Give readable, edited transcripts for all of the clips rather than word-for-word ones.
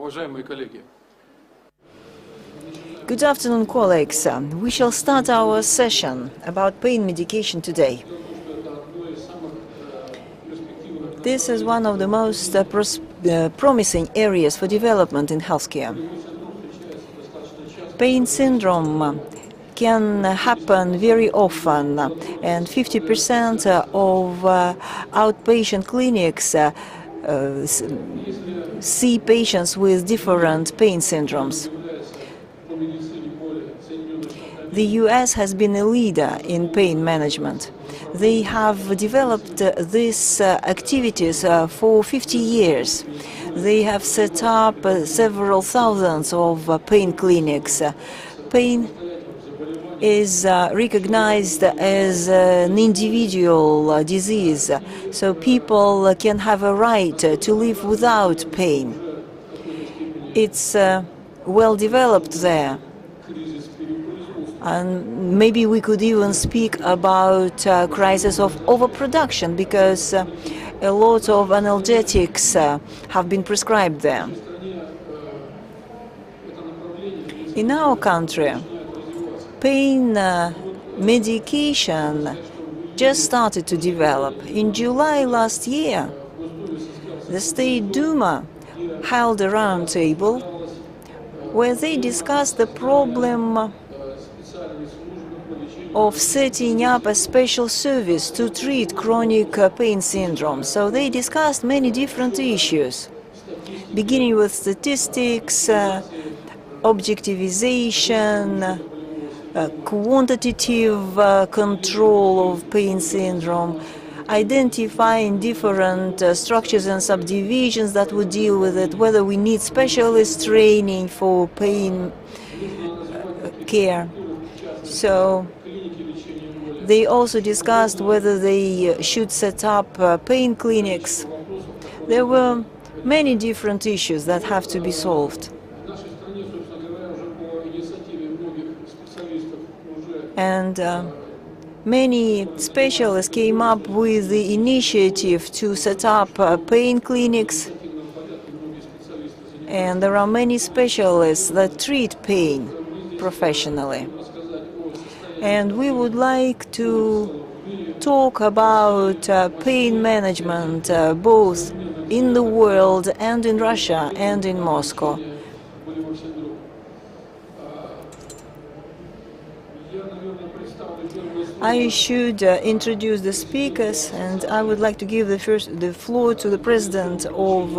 Уважаемые коллеги. Good afternoon, colleagues. We shall start our session about pain medication today. This is one of the most promising areas for development in healthcare. Pain syndrome can happen very often, and 50% of outpatient clinics see patients with different pain syndromes. The US has been a leader in pain management. They have developed these activities for 50 years. They have set up several thousands of pain clinics. Pain is recognized as an individual disease, so people can have a right to live without pain. It's well developed there. And maybe we could even speak about a crisis of overproduction, because a lot of analgesics have been prescribed there. In our country, pain medication just started to develop. In July last year, the State Duma held a roundtable where they discussed the problem of setting up a special service to treat chronic pain syndrome. So they discussed many different issues, beginning with statistics, objectivization, quantitative control of pain syndrome, identifying different structures and subdivisions that would deal with it, whether we need specialist training for pain care. So they also discussed whether they should set up pain clinics. There were many different issues that have to be solved. And many specialists came up with the initiative to set up pain clinics. And there are many specialists that treat pain professionally. And we would like to talk about pain management both in the world and in Russia and in Moscow. I should introduce the speakers, and I would like to give the floor to the president of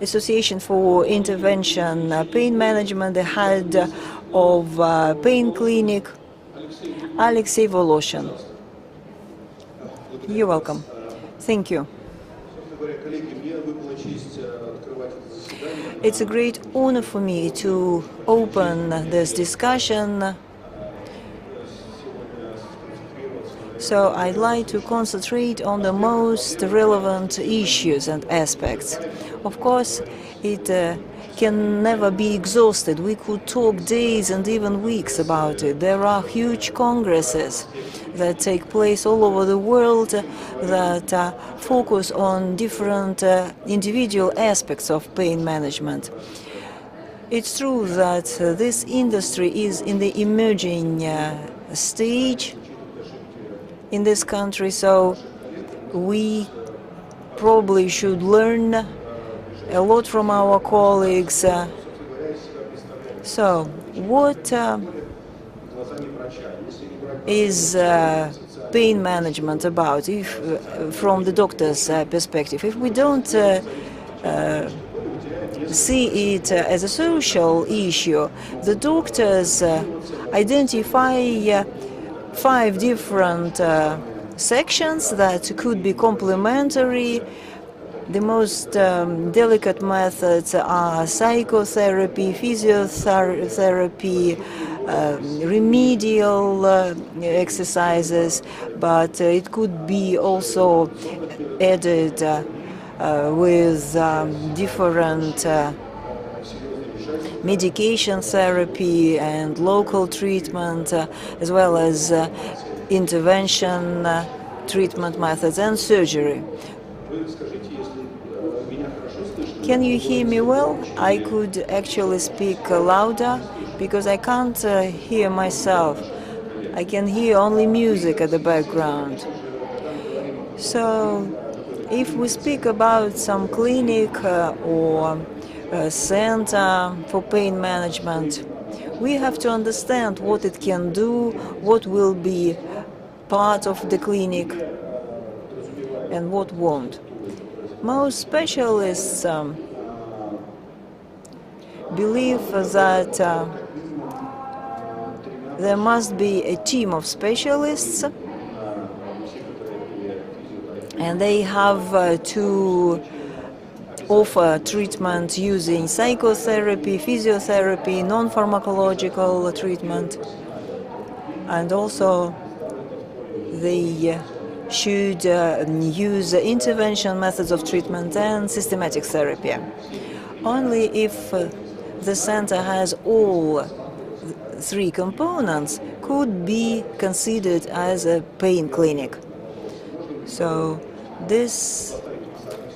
Association for Intervention Pain Management, the head of Pain Clinic, Alexey Voloshin. You're welcome. Thank you. It's a great honor for me to open this discussion. So I'd like to concentrate on the most relevant issues and aspects. Of course, it can never be exhausted. We could talk days and even weeks about it. There are huge congresses that take place all over the world that focus on different individual aspects of pain management. It's true that this industry is in the emerging stage in this country, so we probably should learn a lot from our colleagues. So, what is pain management about, if from the doctor's perspective? If we don't see it as a social issue, the doctors identify 5 different sections that could be complementary. The most delicate methods are psychotherapy, physiotherapy, remedial exercises, but it could be also added with different medication therapy and local treatment, as well as intervention treatment methods and surgery. Can you hear me well? I could actually speak louder because I can't hear myself. I can hear only music at the background. So, if we speak about some clinic or center for pain management, we have to understand what it can do, what will be part of the clinic, and what won't. Most specialists believe that there must be a team of specialists, and they have to offer treatment using psychotherapy, physiotherapy, non-pharmacological treatment, and also they should use intervention methods of treatment and systematic therapy. Only if the center has all three components could be considered as a pain clinic. So this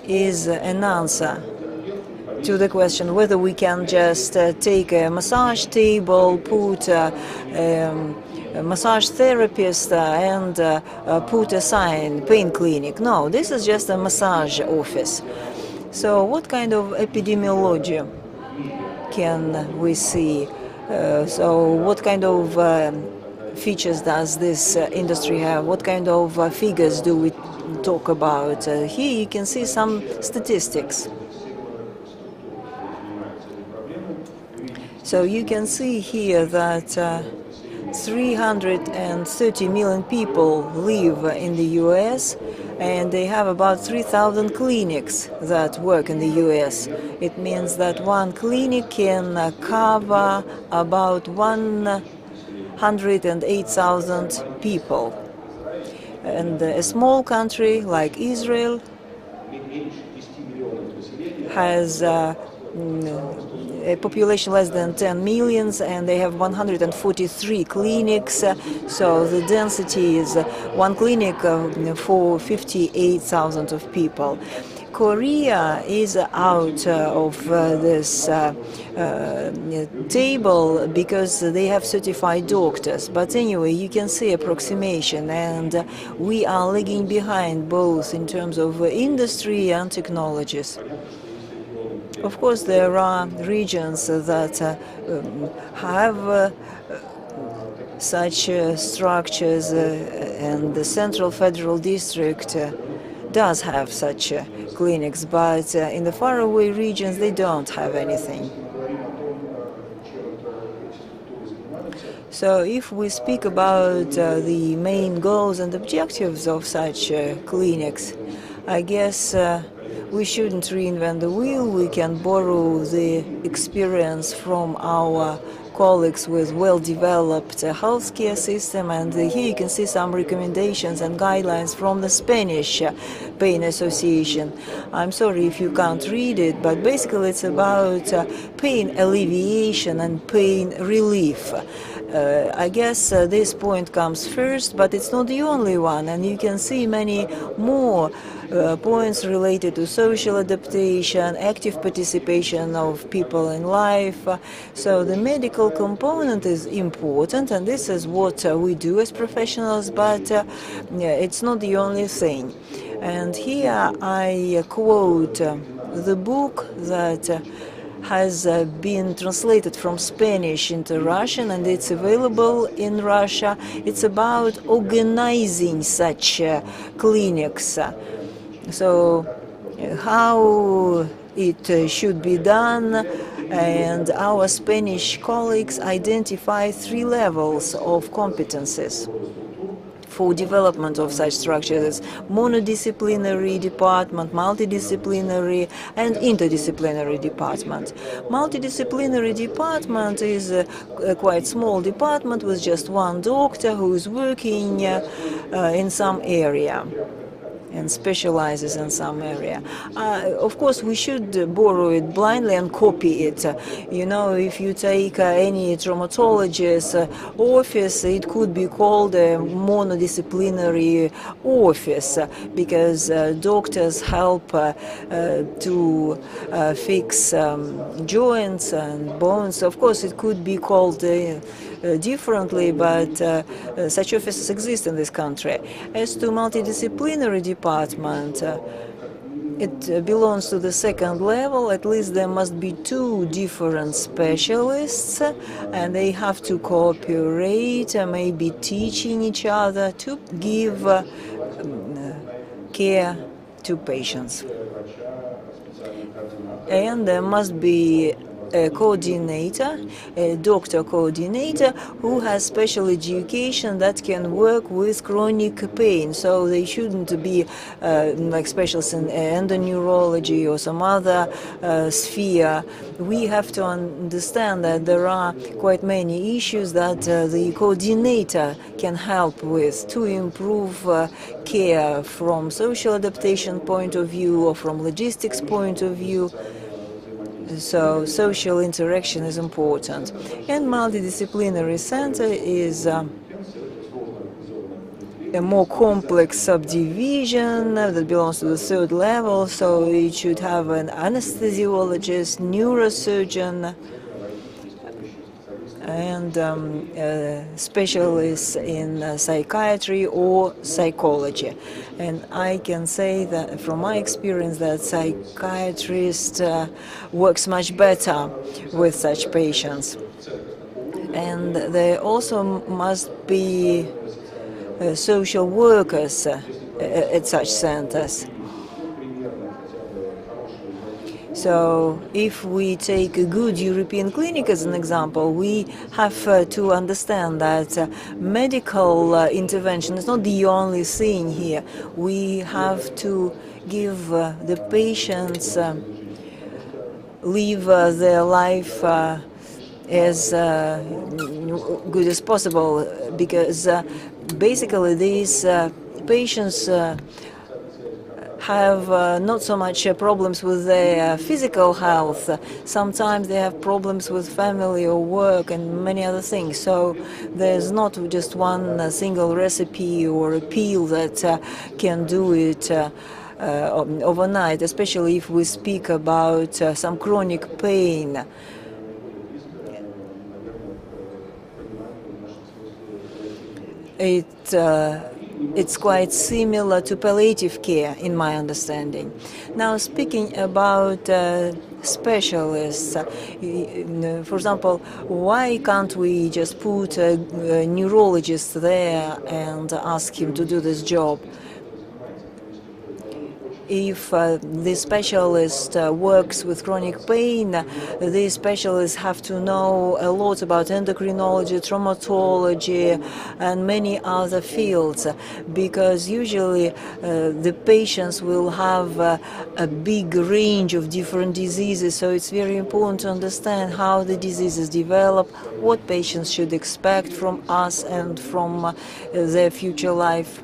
is an answer to the question whether we can just take a massage table, put a massage therapist and put a sign, pain clinic. No, this is just a massage office. So what kind of epidemiology can we see? So what kind of features does this industry have? What kind of figures do we talk about? Here you can see some statistics. So you can see here that 330 million people live in the US, and they have about 3,000 clinics that work in the US. It means that one clinic can cover about 108,000 people. And a small country like Israel has a population less than 10 million, and they have 143 clinics. So the density is one clinic for 58,000 of people. Korea is out of this table because they have certified doctors. But anyway, you can see approximation, and we are lagging behind both in terms of industry and technologies. Of course, there are regions that have such structures, and the Central Federal District does have such clinics, but in the faraway regions they don't have anything. So if we speak about the main goals and objectives of such clinics, I guess we shouldn't reinvent the wheel. We can borrow the experience from our colleagues with well-developed healthcare system, and here you can see some recommendations and guidelines from the Spanish Pain Association. I'm sorry if you can't read it, but basically it's about pain alleviation and pain relief. I guess this point comes first, but it's not the only one, and you can see many more points related to social adaptation, active participation of people in life. So the medical component is important, and this is what we do as professionals, but it's not the only thing. And here I quote the book that has been translated from Spanish into Russian, and it's available in Russia. It's about organizing such clinics. So how it should be done, and our Spanish colleagues identify 3 levels of competences for development of such structures: monodisciplinary department, multidisciplinary, and interdisciplinary department. Multidisciplinary department is a quite small department with just one doctor who is working in some area. and specializes in some area. Of course, we should borrow it blindly and copy it. You know, if you take any traumatologist office, it could be called a monodisciplinary office because doctors help to fix joints and bones. Of course, it could be called differently, but such offices exist in this country. As to multidisciplinary department, it belongs to the second level. At least there must be two different specialists, and they have to cooperate, maybe teaching each other to give care to patients. And there must be a coordinator, a doctor coordinator, who has special education that can work with chronic pain. So they shouldn't be like specialists in endoneurology or some other sphere. We have to understand that there are quite many issues that the coordinator can help with to improve care from social adaptation point of view or from logistics point of view. So social interaction is important. And multidisciplinary center is a more complex subdivision that belongs to the third level. So it should have an anesthesiologist, neurosurgeon, and specialists in psychiatry or psychology. And I can say that from my experience that psychiatrist works much better with such patients. And there also must be social workers at such centers. So if we take a good European clinic as an example, we have to understand that medical intervention is not the only thing here. We have to give the patients live their life as good as possible, because basically these patients have not so much problems with their physical health. Sometimes they have problems with family or work and many other things. So there's not just one single recipe or a pill that can do it overnight, especially if we speak about some chronic pain. It's quite similar to palliative care, in my understanding. Now, speaking about specialists, for example, why can't we just put a neurologist there and ask him to do this job? If the specialist works with chronic pain, the specialists have to know a lot about endocrinology, traumatology, and many other fields, because usually the patients will have a big range of different diseases, so it's very important to understand how the diseases develop, what patients should expect from us and from their future life.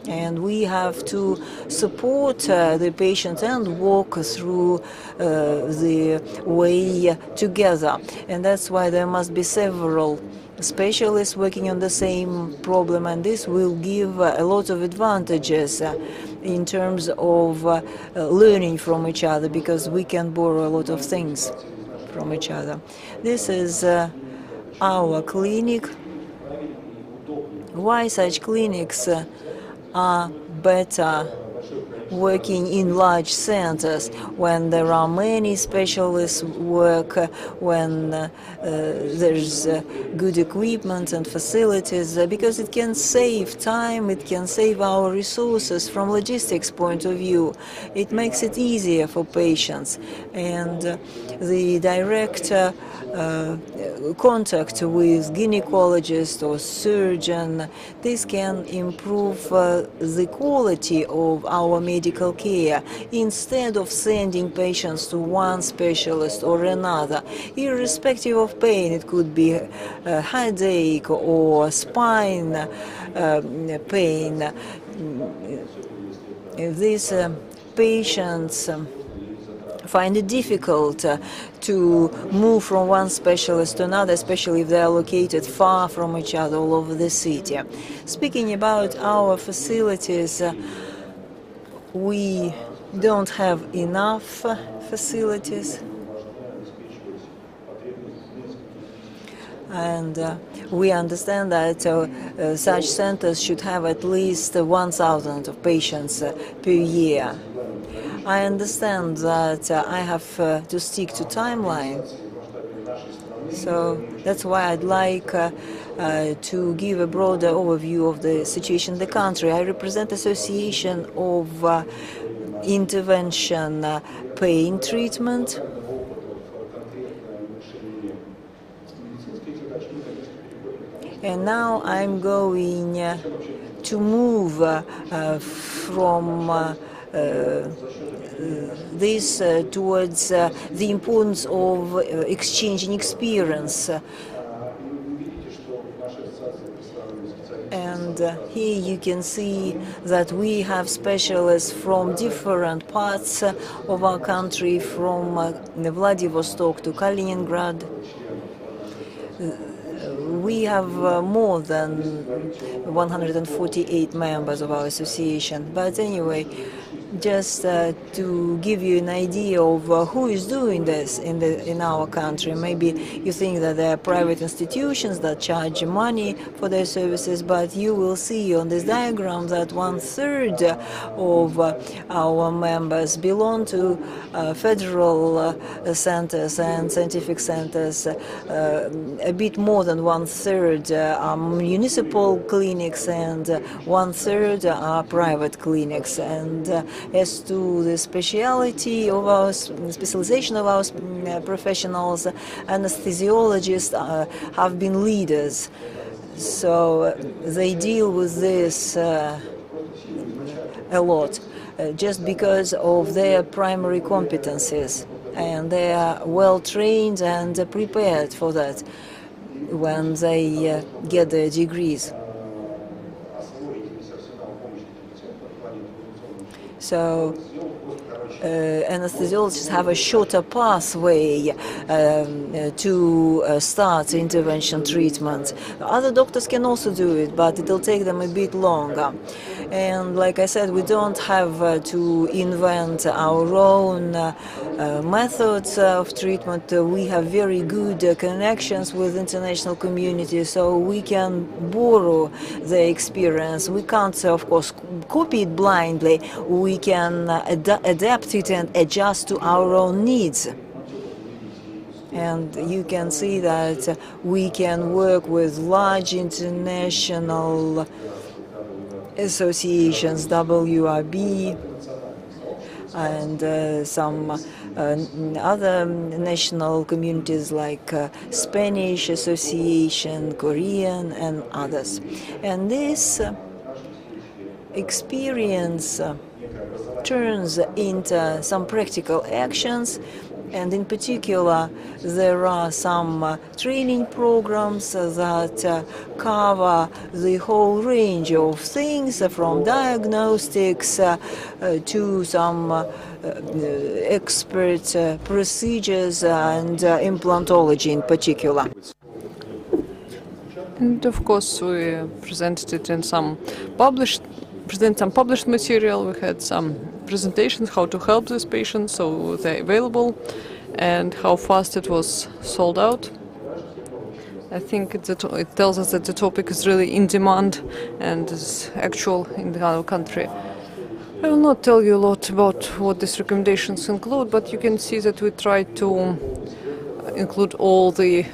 And we have to support the patient and walk through the way together. And that's why there must be several specialists working on the same problem, and this will give a lot of advantages in terms of learning from each other, because we can borrow a lot of things from each other. This is our clinic. Why such clinics are better working in large centers, when there are many specialists work, when there's good equipment and facilities, because it can save time, it can save our resources from logistics point of view. It makes it easier for patients, and the direct contact with gynecologist or surgeon, this can improve the quality of our medical care, instead of sending patients to one specialist or another, irrespective of pain. It could be a headache or spine pain. these patients find it difficult to move from one specialist to another, especially if they are located far from each other all over the city. Speaking about our facilities, we don't have enough facilities, and we understand that such centers should have at least 1,000 of patients per year. I understand that I have to stick to timeline, so that's why I'd like to give a broader overview of the situation in the country. I represent Association of Intervention Pain Treatment. And now I'm going to move from this towards the importance of exchanging experience. And here you can see that we have specialists from different parts of our country, from Vladivostok to Kaliningrad. We have more than 148 members of our association. But anyway, just to give you an idea of who is doing this in our country. Maybe you think that there are private institutions that charge money for their services, but you will see on this diagram that 1/3 of our members belong to federal centers and scientific centers. A bit more than 1/3 are municipal clinics, and 1/3 are private clinics. And as to the speciality of our specialization of our professionals, anesthesiologists have been leaders. So they deal with this a lot, just because of their primary competencies, and they are well trained and prepared for that when they get their degrees. So anesthesiologists have a shorter pathway to start intervention treatment. Other doctors can also do it, but it will take them a bit longer. And like I said, we don't have to invent our own methods of treatment. We have very good connections with international community, so we can borrow their experience. We can't, of course, copy it blindly. We can adapt it and adjust to our own needs. And you can see that we can work with large international associations, WRB, and some other national communities like Spanish Association, Korean, and others. And this experience turns into some practical actions, and in particular there are some training programs that cover the whole range of things, from diagnostics to some expert procedures and implantology in particular. And of course we presented it in some published material. We had some presentations how to help these patients, so they're available, and how fast it was sold out. I think it tells us that the topic is really in demand and is actual in our country. I will not tell you a lot about what these recommendations include, but you can see that we try to include all the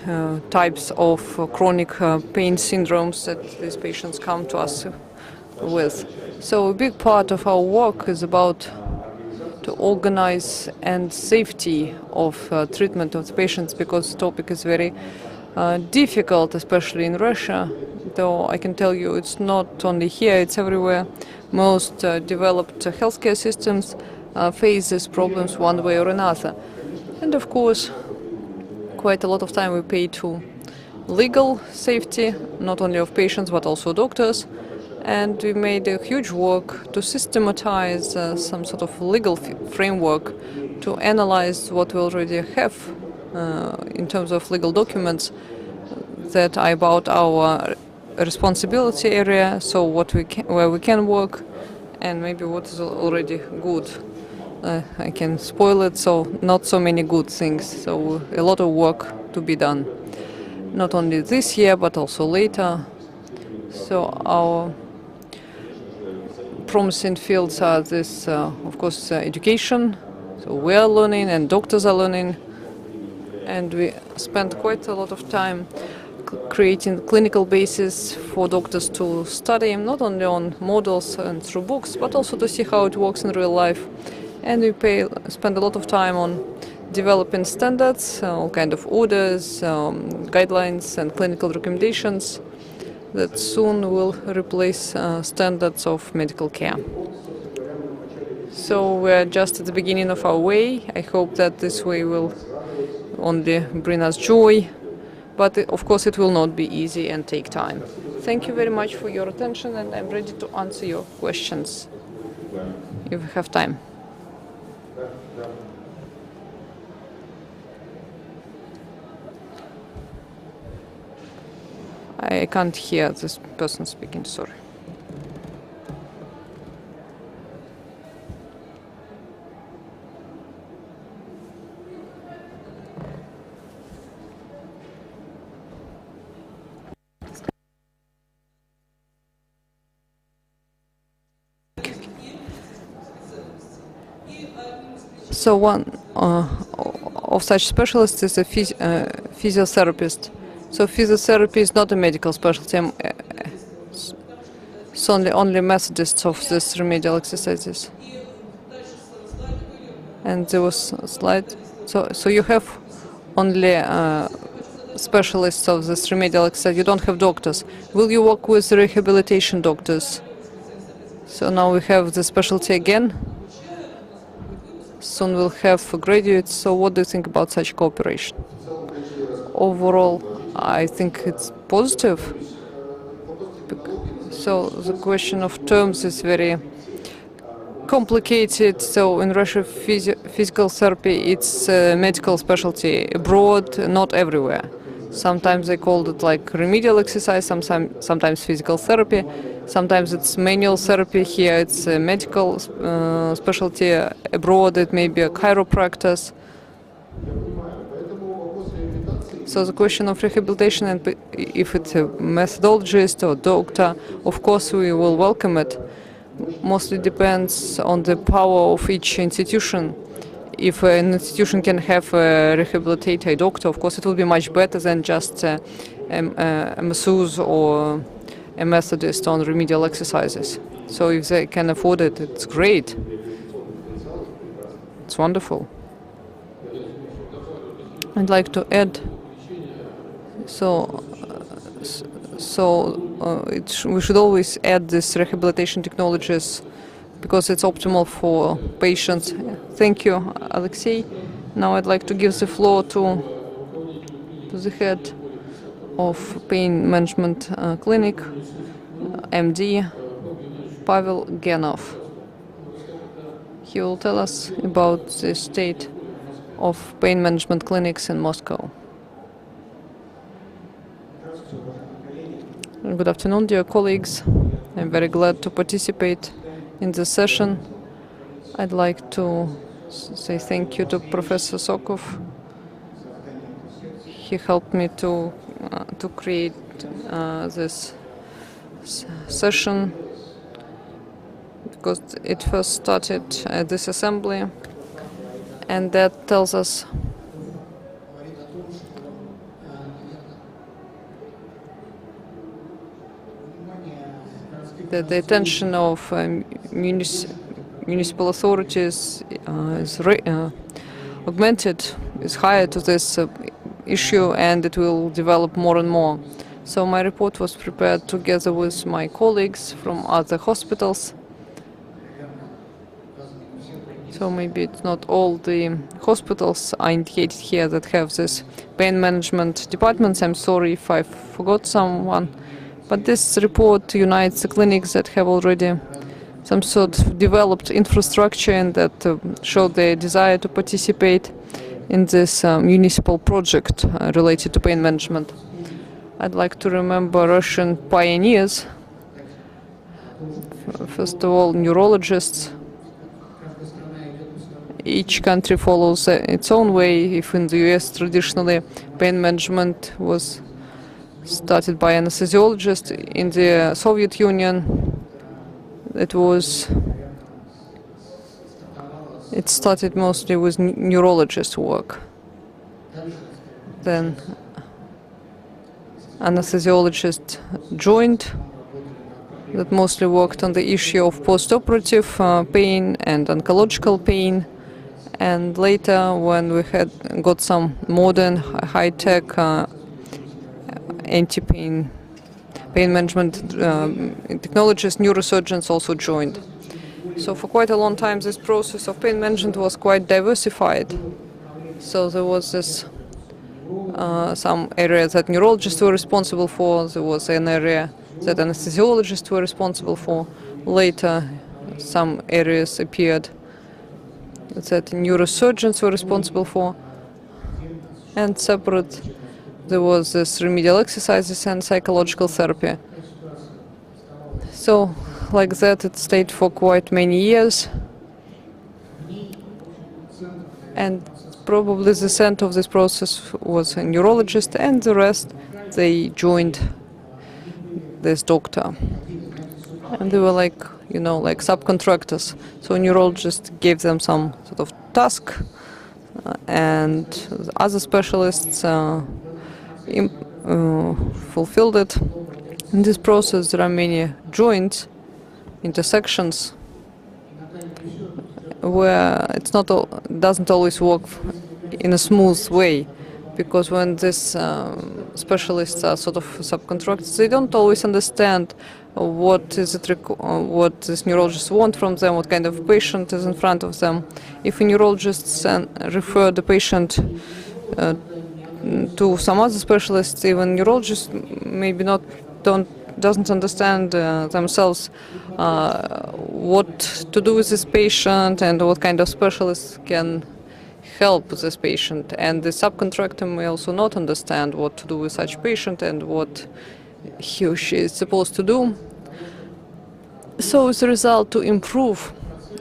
types of chronic pain syndromes that these patients come to us with. So a big part of our work is about to organize and safety of treatment of the patients, because the topic is very difficult, especially in Russia. Though I can tell you it's not only here, it's everywhere. Most developed healthcare systems face these problems one way or another. And of course, quite a lot of time we pay to legal safety, not only of patients but also doctors. and we made a huge work to systematize some sort of legal framework to analyze what we already have in terms of legal documents that are about our responsibility area, so what where we can work, and maybe what is already good. I can spoil it, so not so many good things, so a lot of work to be done, not only this year but also later. So our promising fields are this, of course, education, so we are learning and doctors are learning, and we spent quite a lot of time creating clinical basis for doctors to study, not only on models and through books, but also to see how it works in real life. And we spend a lot of time on developing standards, all kind of orders, guidelines and clinical recommendations that soon will replace standards of medical care. So we're just at the beginning of our way. I hope that this way will only bring us joy, but of course it will not be easy and take time. Thank you very much for your attention, and I'm ready to answer your questions if we have time. I can't hear this person speaking, sorry. So one of such specialists is a physiotherapist. So physiotherapy is not a medical specialty. It's only methodists of these remedial exercises. And there was a slide. So you have only specialists of this remedial exercise. You don't have doctors. Will you work with rehabilitation doctors? So now we have the specialty again. Soon we'll have graduates. So what do you think about such cooperation? Overall, I think it's positive. So the question of terms is very complicated. So in Russia, physical therapy, it's a medical specialty abroad, not everywhere. Sometimes they call it like remedial exercise, sometimes physical therapy, sometimes it's manual therapy. Here it's a medical specialty. Abroad it may be a chiropractor. So the question of rehabilitation, and if it's a methodologist or doctor, of course we will welcome it. Mostly depends on the power of each institution. If an institution can have a rehabilitator, a doctor, of course it will be much better than just a masseuse or a methodist on remedial exercises. So if they can afford it, it's great. It's wonderful. I'd like to add, we should always add these rehabilitation technologies because it's optimal for patients. Thank you, Alexei. Now I'd like to give the floor to the head of pain management clinic, MD, Pavel Genov. He will tell us about the state of pain management clinics in Moscow. Good afternoon, dear colleagues. I'm very glad to participate in this session. I'd like to say thank you to Professor Sokov. He helped me to create this session because it first started at this assembly, and that tells us that the attention of municipal authorities is augmented, is higher to this issue, and it will develop more and more. So my report was prepared together with my colleagues from other hospitals. So maybe it's not all the hospitals are indicated here that have this pain management departments. I'm sorry if I forgot someone, But this report unites the clinics that have already some sort of developed infrastructure and that show their desire to participate in this municipal project related to pain management. I'd like to remember Russian pioneers. First of all, neurologists. Each country follows its own way. If in the US traditionally pain management was started by anesthesiologists, in the Soviet Union it started mostly with neurologist work. Then anesthesiologists joined that mostly worked on the issue of post-operative pain and oncological pain. And later, when we had got some modern, high-tech anti-pain management technologies, neurosurgeons also joined. So for quite a long time, this process of pain management was quite diversified. So there was this some areas that neurologists were responsible for. There was an area that anesthesiologists were responsible for. Later, some areas appeared that neurosurgeons were responsible for. And separate, there was this remedial exercises and psychological therapy. So, like that, it stayed for quite many years. And probably the center of this process was a neurologist, and the rest, they joined this doctor. And they were like, you know, like subcontractors. So a neurologist gave them some sort of task, and other specialists fulfilled it. In this process, there are many joints, intersections, where it's not doesn't always work in a smooth way, because when these specialists are sort of subcontractors, they don't always understand what these neurologists want from them, what kind of patient is in front of them. If a neurologist refer the patient to some other specialists, even neurologists maybe doesn't understand themselves what to do with this patient and what kind of specialists can help this patient. And the subcontractor may also not understand what to do with such patient and what he or she is supposed to do. So as a result, to improve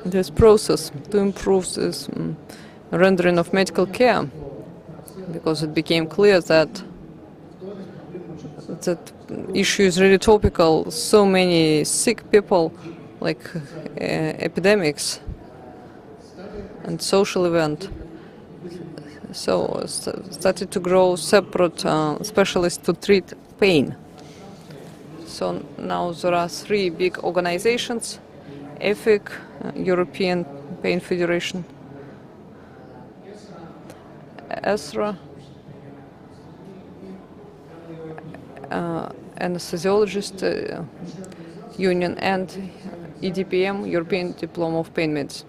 this process, to improve this rendering of medical care, because it became clear that issue is really topical, so many sick people, like epidemics and social event. So started to grow separate specialists to treat pain. So now there are 3 big organizations: EFIC, European Pain Federation, ESRA, Anesthesiologist Union, and EDPM, European Diploma of Pain Medicine.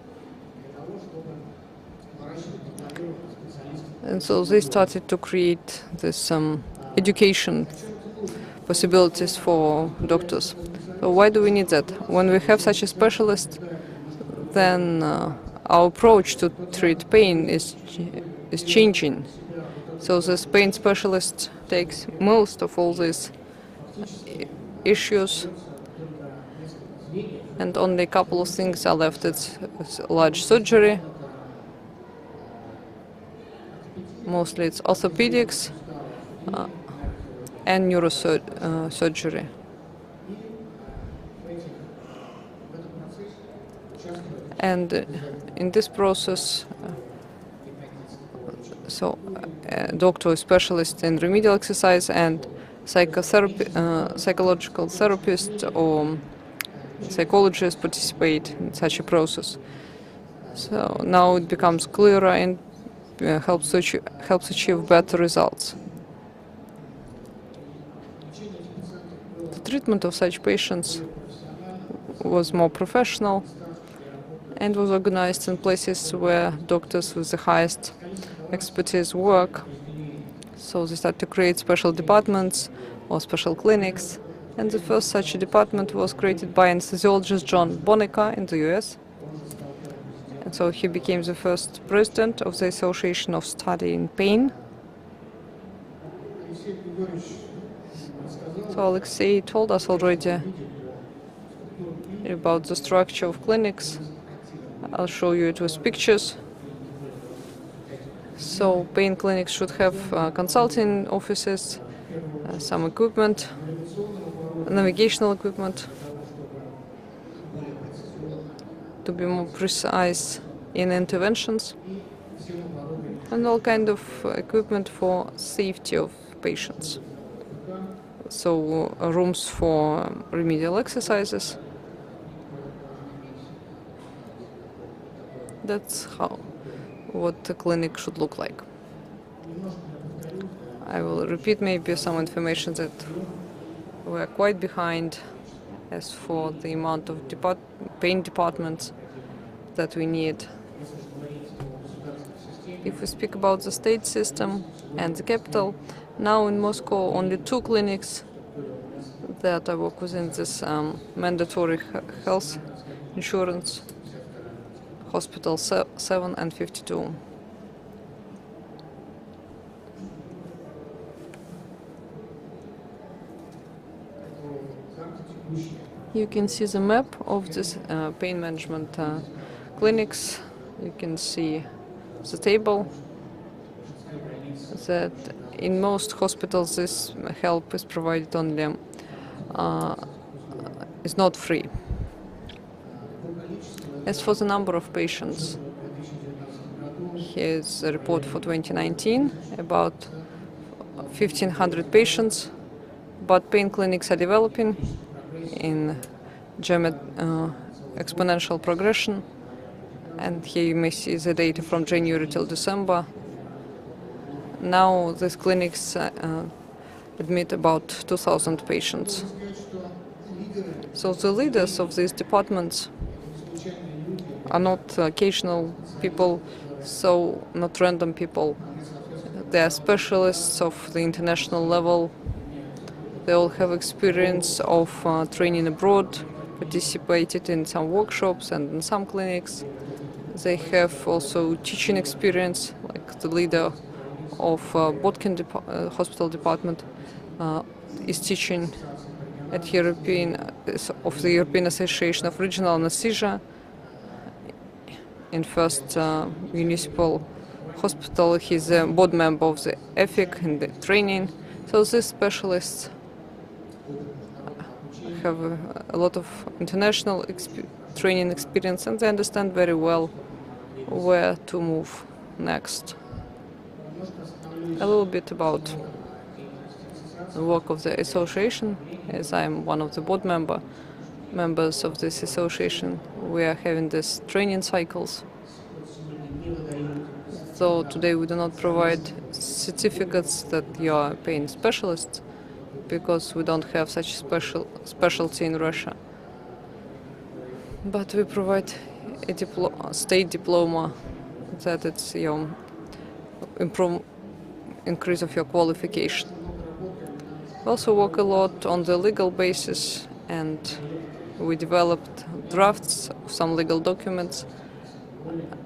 And so they started to create this education possibilities for doctors. So why do we need that? When we have such a specialist, then our approach to treat pain is changing. So this pain specialist takes most of all these issues, and only a couple of things are left. It's large surgery, mostly it's orthopedics and neurosurgery. And in this process, so a doctor is specialist in remedial exercise, and psychological therapist or psychologists participate in such a process. So now it becomes clearer and helps achieve better results. The treatment of such patients was more professional and was organized in places where doctors with the highest expertise work. So they start to create special departments or special clinics, And the first such a department was created by anesthesiologist John Bonica in the US. And so he became the first president of the Association of Study in Pain. So Alexei told us already about the structure of clinics. I'll show you it with pictures. So pain clinics should have consulting offices, some equipment, navigational equipment, to be more precise in interventions, and all kind of equipment for safety of patients. So rooms for remedial exercises. That's what the clinic should look like. I will repeat maybe some information that we are quite behind as for the amount of pain departments that we need. If we speak about the state system and the capital, now in Moscow only 2 clinics that work within this mandatory health insurance, Hospital 7 and 52. You can see the map of this pain management clinics. You can see the table that in most hospitals this help is provided only, is not free. As for the number of patients, here's a report for 2019, about 1,500 patients, but pain clinics are developing in exponential progression. And here you may see the data from January till December. Now these clinics admit about 2,000 patients. So the leaders of these departments are not occasional people, so not random people. They are specialists of the international level. They all have experience of training abroad, participated in some workshops and in some clinics. They have also teaching experience, like the leader of Botkin hospital department is teaching at the European Association of Regional Anesthesia. In first municipal hospital, he's a board member of the EFIC in the training. So these specialists have a lot of international training experience, and they understand very well where to move next. A little bit about the work of the association, as I'm one of the board members of this association. We are having these training cycles. So today we do not provide certificates that you are a pain specialist, because we don't have such specialty in Russia. But we provide a state diploma that it's your increase of your qualification. We also work a lot on the legal basis, and we developed drafts of some legal documents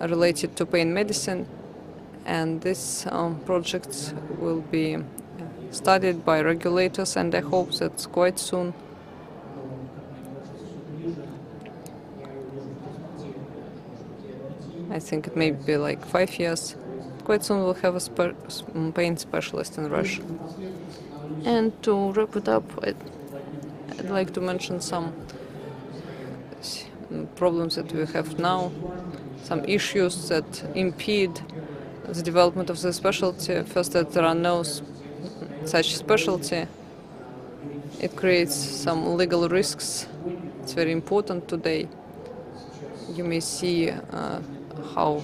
related to pain medicine, and these projects will be studied by regulators, and I hope that quite soon I think it may be like 5 years. Quite soon we'll have a pain specialist in Russia. And to wrap it up, I'd like to mention some problems that we have now, some issues that impede the development of the specialty. First, that there are no such specialty. It creates some legal risks. It's very important today. You may see how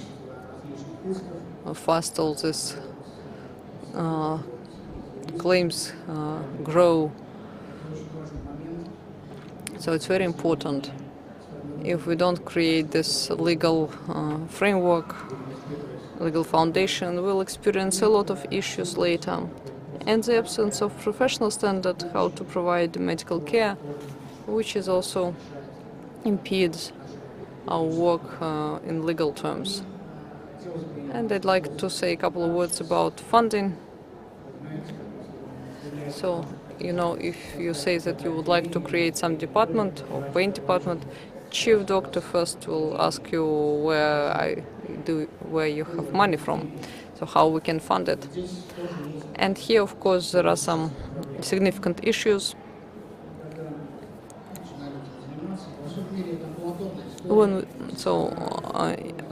fast all these claims grow. So it's very important. If we don't create this legal framework, legal foundation, we'll experience a lot of issues later. and the absence of professional standard how to provide medical care, which is also impedes our work in legal terms. And I'd like to say a couple of words about funding. So, you know, if you say that you would like to create some department or pain department, chief doctor first will ask you where you have money from, so how we can fund it. And here, of course, there are some significant issues.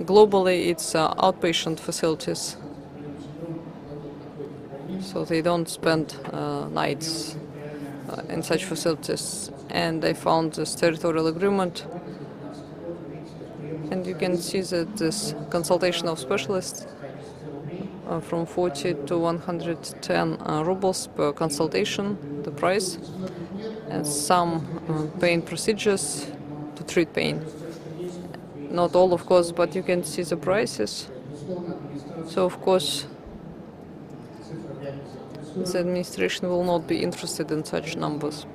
Globally, it's outpatient facilities, so they don't spend nights in such facilities. And I found this territorial agreement, and you can see that this consultation of specialists from 40 to 110 rubles per consultation, the price, and some pain procedures to treat pain. Not all, of course, but you can see the prices. So, of course, the administration will not be interested in such numbers.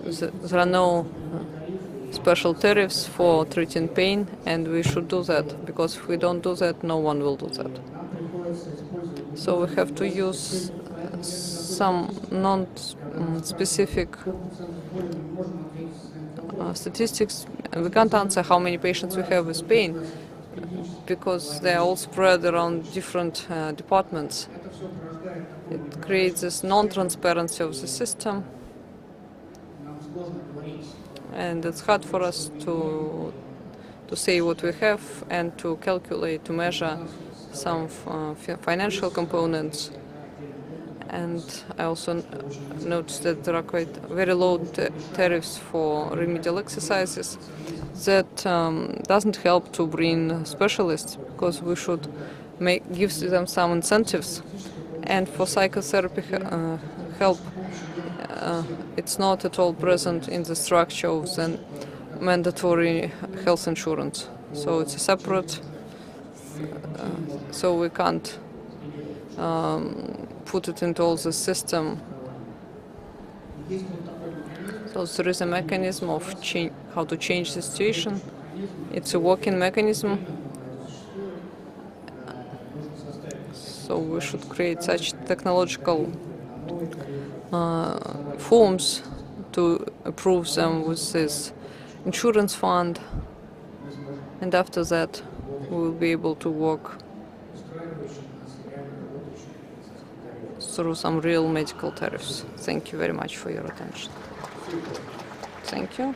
There are no special tariffs for treating pain, and we should do that, because if we don't do that, no one will do that. So we have to use some non-specific statistics. We can't answer how many patients we have with pain, because they are all spread around different departments. It creates this non-transparency of the system, and it's hard for us to say what we have and to calculate, to measure some financial components. And I also noticed that there are quite very low tariffs for remedial exercises. That doesn't help to bring specialists, because we should give them some incentives. And for psychotherapy help, it's not at all present in the structure of the mandatory health insurance. So it's a separate, so we can't put it into all the system. So there is a mechanism of how to change the situation. It's a working mechanism. So we should create such technological forms to approve them with this insurance fund, and after that we will be able to work through some real medical tariffs. Thank you very much for your attention. Thank you.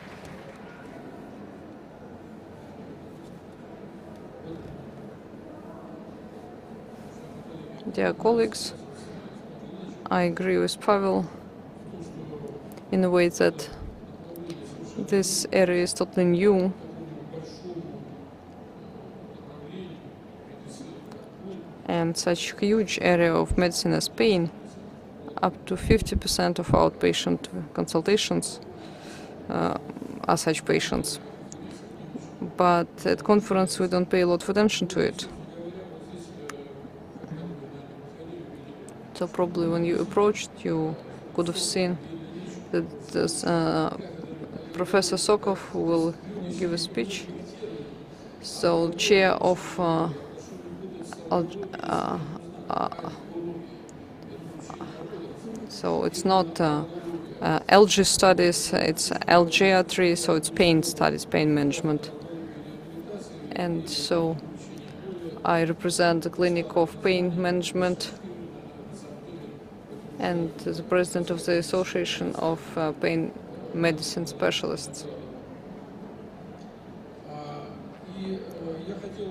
Dear colleagues, I agree with Pavel in a way that this area is totally new. And such huge area of medicine as pain, up to 50% of outpatient consultations are such patients. But at conference we don't pay a lot of attention to it. So probably when you approached, you could have seen that this, Professor Sokov will give a speech. So chair of so it's not LG studies, it's algiatry, so it's pain studies, pain management. And so I represent the Clinic of Pain Management and the president of the Association of Pain Medicine Specialists.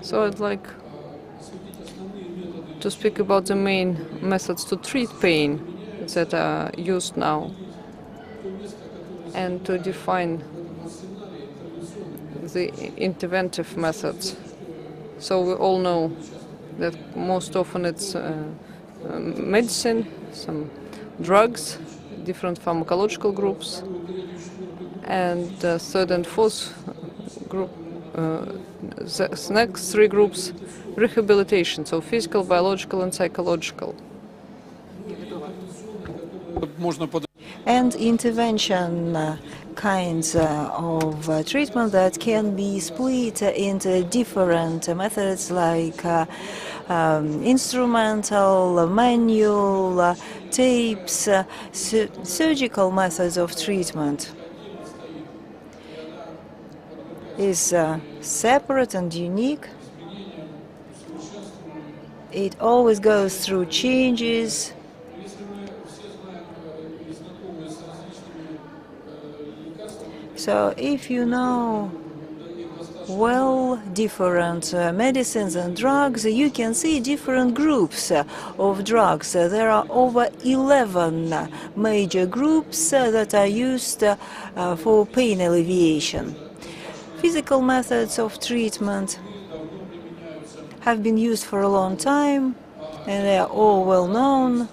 So I'd like to speak about the main methods to treat pain that are used now, and to define the interventive methods. So we all know that most often it's medicine, some drugs, different pharmacological groups, and the third and fourth group the next three groups, rehabilitation, so physical, biological, and psychological. And intervention kinds of treatment that can be split into different methods like instrumental, manual, tapes, surgical methods of treatment is separate and unique. It always goes through changes. So if you know well different medicines and drugs, you can see different groups of drugs. There are over 11 major groups that are used for pain alleviation. Physical methods of treatment have been used for a long time, and they are all well known.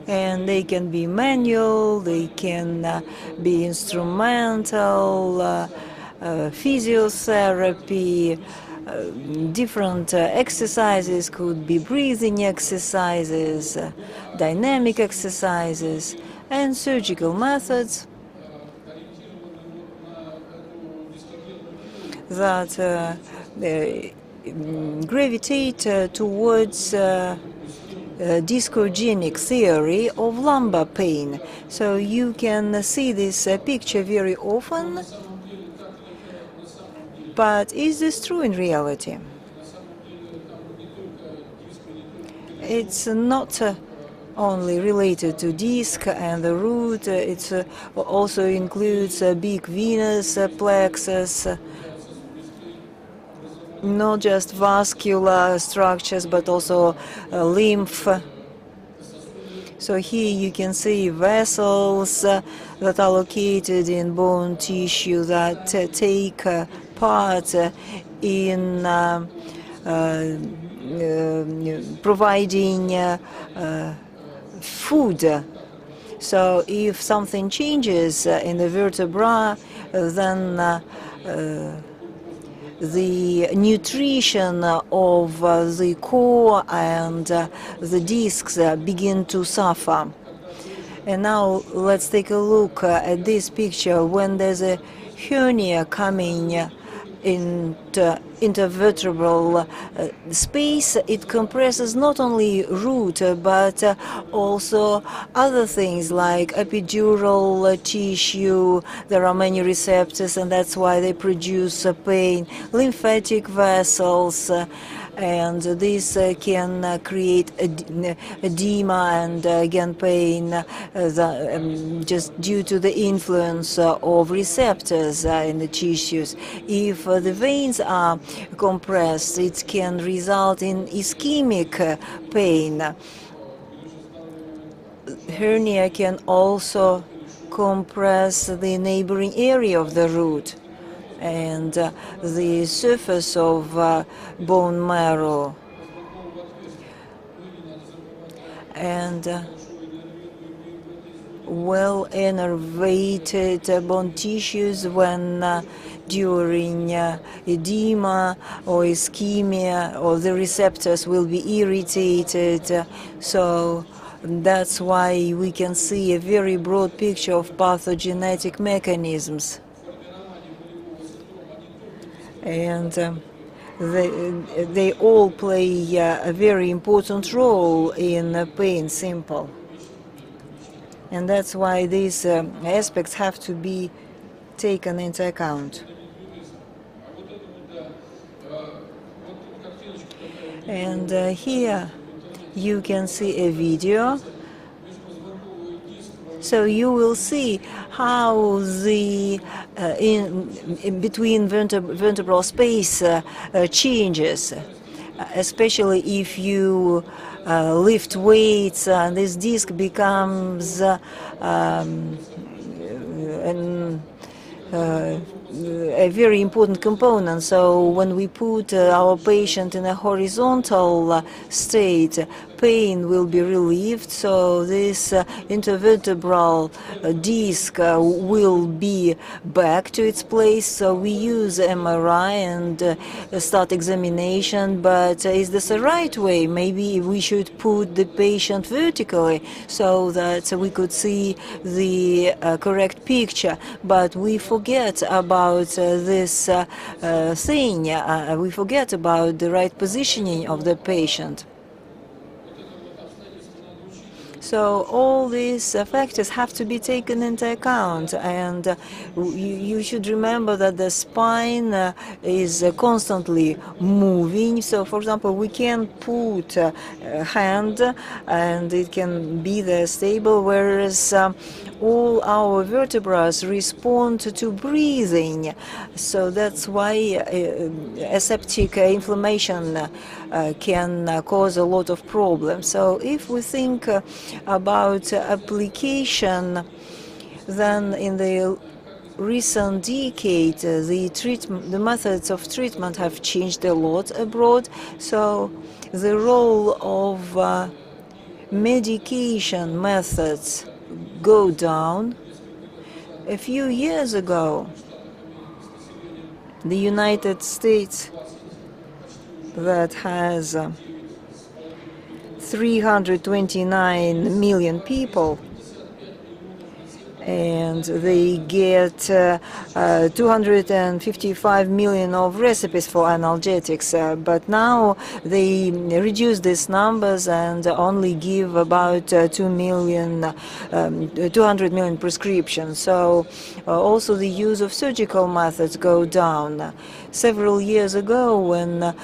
And they can be manual, they can be instrumental, physiotherapy, different exercises could be breathing exercises, dynamic exercises, and surgical methods that gravitate towards discogenic theory of lumbar pain. So you can see this picture very often. But is this true in reality? It's not only related to disc and the root. It also includes big venous plexus, not just vascular structures, but also lymph. So here you can see vessels that are located in bone tissue that take part in providing food. So if something changes in the vertebra, then the nutrition of the core and the discs begin to suffer. And now let's take a look at this picture. When there's a hernia coming into intervertebral space, it compresses not only root but also other things like epidural tissue. There are many receptors, and that's why they produce pain. Lymphatic vessels, and this can create edema and again pain just due to the influence of receptors in the tissues. If the veins are compressed, it can result in ischemic pain. Hernia can also compress the neighboring area of the root and the surface of bone marrow. And well innervated bone tissues, when during edema or ischemia, or the receptors will be irritated. So that's why we can see a very broad picture of pathogenetic mechanisms. And they all play a very important role in pain symptom. And that's why these aspects have to be taken into account. And here you can see a video. So you will see how the in between vertebral space changes, especially if you lift weights, and this disc becomes a very important component. So when we put our patient in a horizontal state, pain will be relieved, so this intervertebral disc will be back to its place. So we use MRI and start examination, but is this the right way? Maybe we should put the patient vertically so that we could see the correct picture, but we forget about this thing. We forget about the right positioning of the patient. So all these factors have to be taken into account, and you should remember that the spine is constantly moving. So, for example, we can put a hand and it can be there stable, whereas all our vertebrae respond to breathing. So that's why aseptic inflammation can cause a lot of problems. So if we think about application, then in the recent decade, the methods of treatment have changed a lot abroad. So the role of medication methods go down. A few years ago, the United States, that has 329 million people, and they get 255 million of recipes for analgesics, but now they reduce these numbers and only give about 200 million prescriptions. So also the use of surgical methods go down. Several years ago, when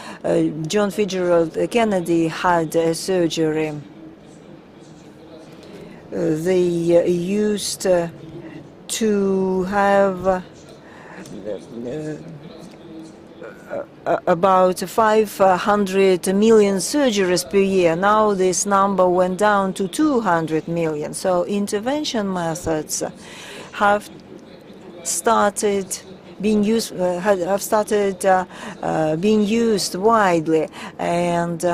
John Fitzgerald Kennedy had a surgery, they used to have about 500 million surgeries per year. Now this number went down to 200 million. So intervention methods have started being used widely, and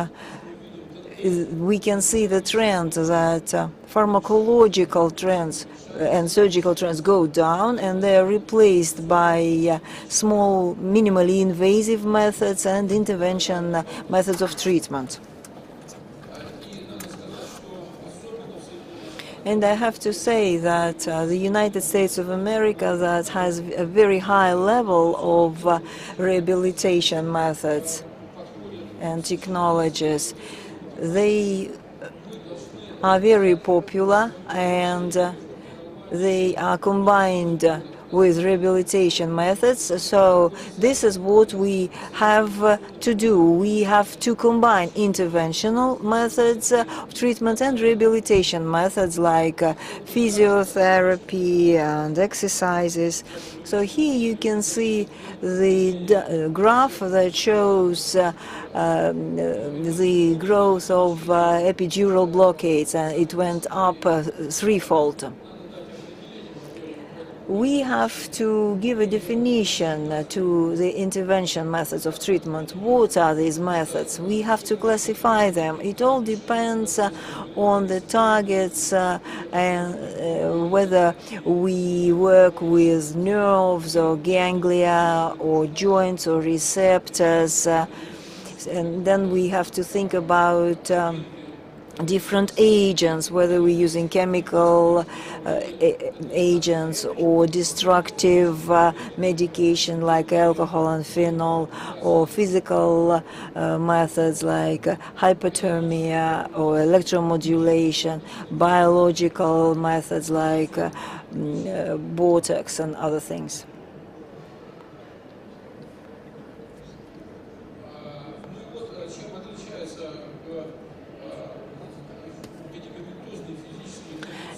we can see the trend that pharmacological trends and surgical trends go down, and they are replaced by small, minimally invasive methods and intervention methods of treatment. And I have to say that the United States of America, that has a very high level of rehabilitation methods and technologies, they are very popular, and they are combined with rehabilitation methods. So this is what we have to do. We have to combine interventional methods of treatment and rehabilitation methods like physiotherapy and exercises. So here you can see the graph that shows the growth of epidural blockades, and it went up threefold. We have to give a definition to the intervention methods of treatment. What are these methods? We have to classify them. It all depends on the targets and whether we work with nerves or ganglia or joints or receptors. And then we have to think about different agents, whether we're using chemical agents or destructive medication like alcohol and phenol, or physical methods like hypothermia or electromodulation, biological methods like Botox and other things.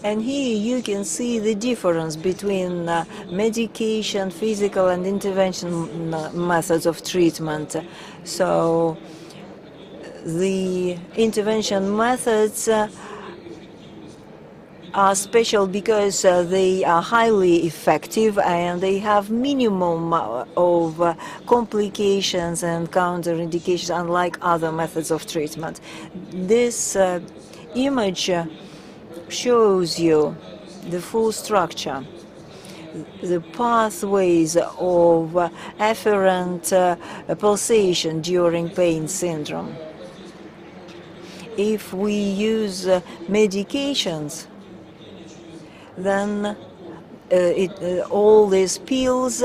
And here you can see the difference between medication, physical and intervention methods of treatment. So the intervention methods are special because they are highly effective and they have minimum of complications and counterindications, unlike other methods of treatment. This image shows you the full structure, the pathways of afferent pulsation during pain syndrome. If we use medications, then all these pills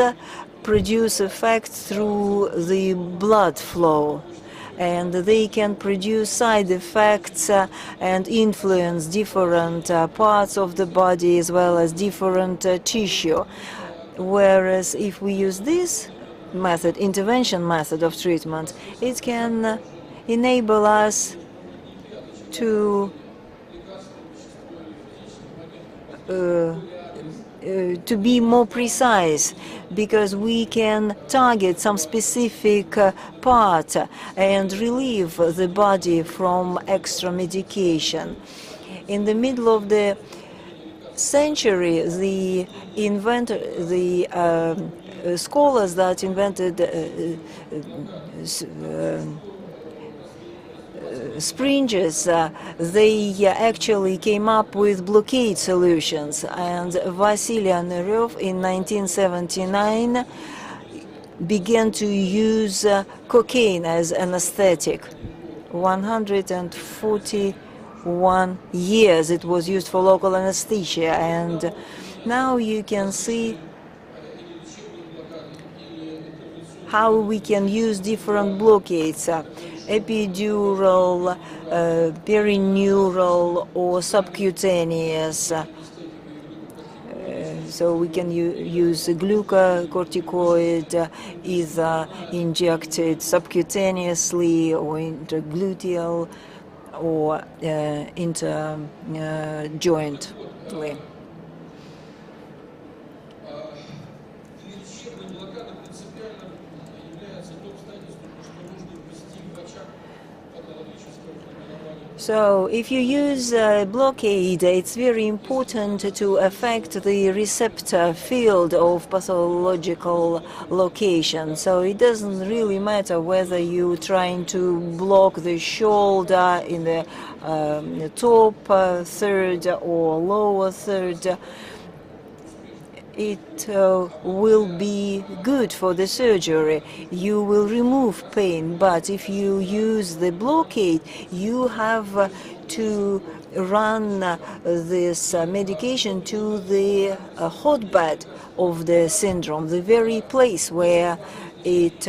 produce effect through the blood flow, and they can produce side effects and influence different parts of the body as well as different tissue. Whereas if we use this method, intervention method of treatment, it can enable us to be more precise, because we can target some specific part and relieve the body from extra medication. In the middle of the century, the scholars that invented springes, they actually came up with blockade solutions, and Vasily Aneryov in 1979 began to use cocaine as anesthetic. 141 years it was used for local anesthesia, and now you can see how we can use different blockades. Epidural, perineural, or subcutaneous. So we can use a glucocorticoid, either injected subcutaneously or intergluteal or interjointly. So if you use a blockade, it's very important to affect the receptor field of pathological location. So it doesn't really matter whether you're trying to block the shoulder in the top third or lower third. It will be good for the surgery. You will remove pain, but if you use the blockade, you have to run this medication to the hotbed of the syndrome, the very place where it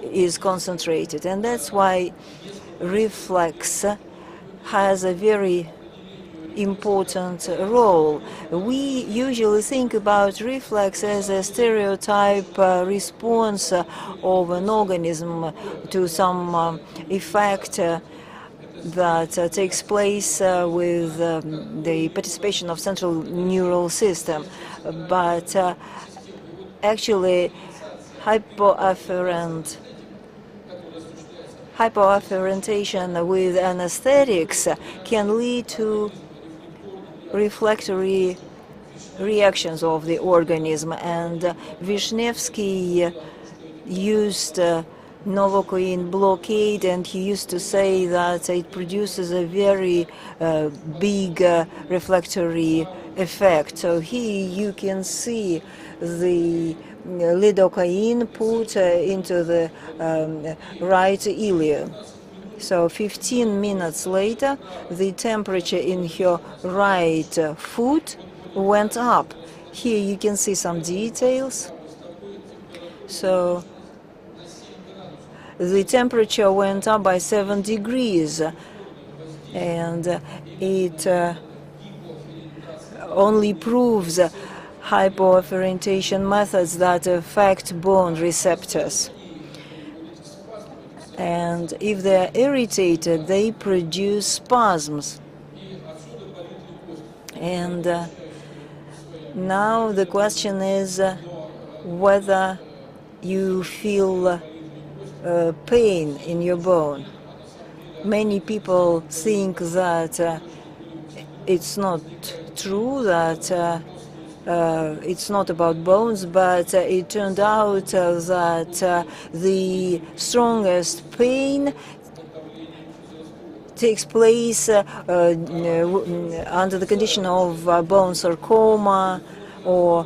is concentrated. And that's why reflex has a very important role. We usually think about reflex as a stereotype response of an organism to some effect that takes place with the participation of central neural system. But actually, hypoafferentation with anesthetics can lead to reflectory reactions of the organism, and Vishnevsky used novocaine blockade, and he used to say that it produces a very big reflectory effect. So here you can see the lidocaine put into the right ileum. So 15 minutes later, the temperature in her right foot went up. Here you can see some details. So the temperature went up by 7 degrees, and it only proves hypoafferentation methods that affect bone receptors. And if they're irritated, they produce spasms. And now the question is whether you feel pain in your bone. Many people think that it's not true that it's not about bones, but it turned out that the strongest pain takes place under the condition of bone sarcoma or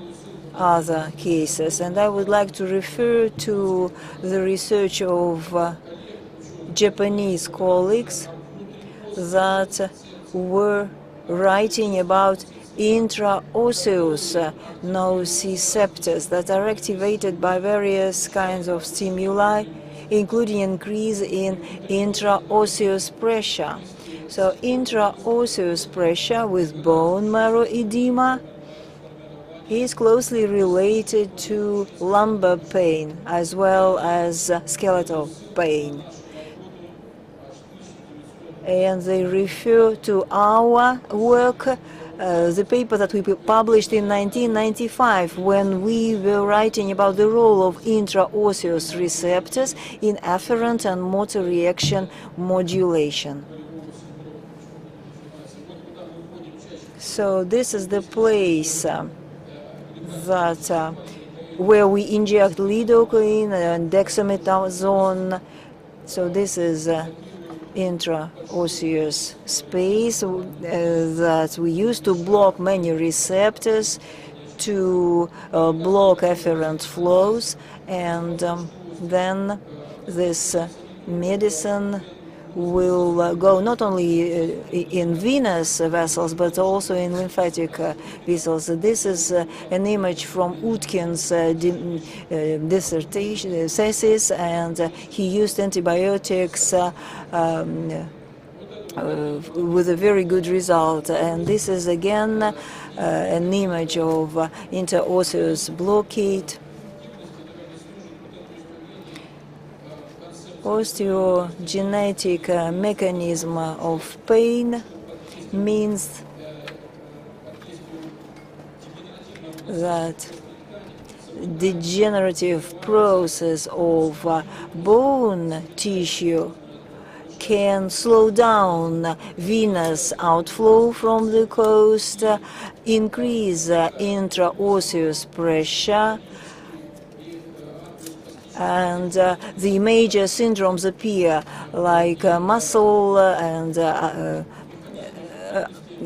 other cases. And I would like to refer to the research of Japanese colleagues that were writing about intraosseous nociceptors that are activated by various kinds of stimuli, including increase in intraosseous pressure. So intraosseous pressure with bone marrow edema is closely related to lumbar pain as well as skeletal pain. And they refer to our work, the paper that we published in 1995, when we were writing about the role of intraosseous receptors in afferent and motor reaction modulation. So this is the place that where we inject lidocaine and dexamethasone. So this is intraosseous space that we use to block many receptors, to block afferent flows, and then this medicine will go not only in venous vessels but also in lymphatic vessels. This is an image from Utkin's dissertation thesis, and he used antibiotics with a very good result. And this is again an image of interosseous blockade. Osteogenetic mechanism of pain means that degenerative process of bone tissue can slow down venous outflow from the coast, increase intraosseous pressure, and the major syndromes appear, like muscle and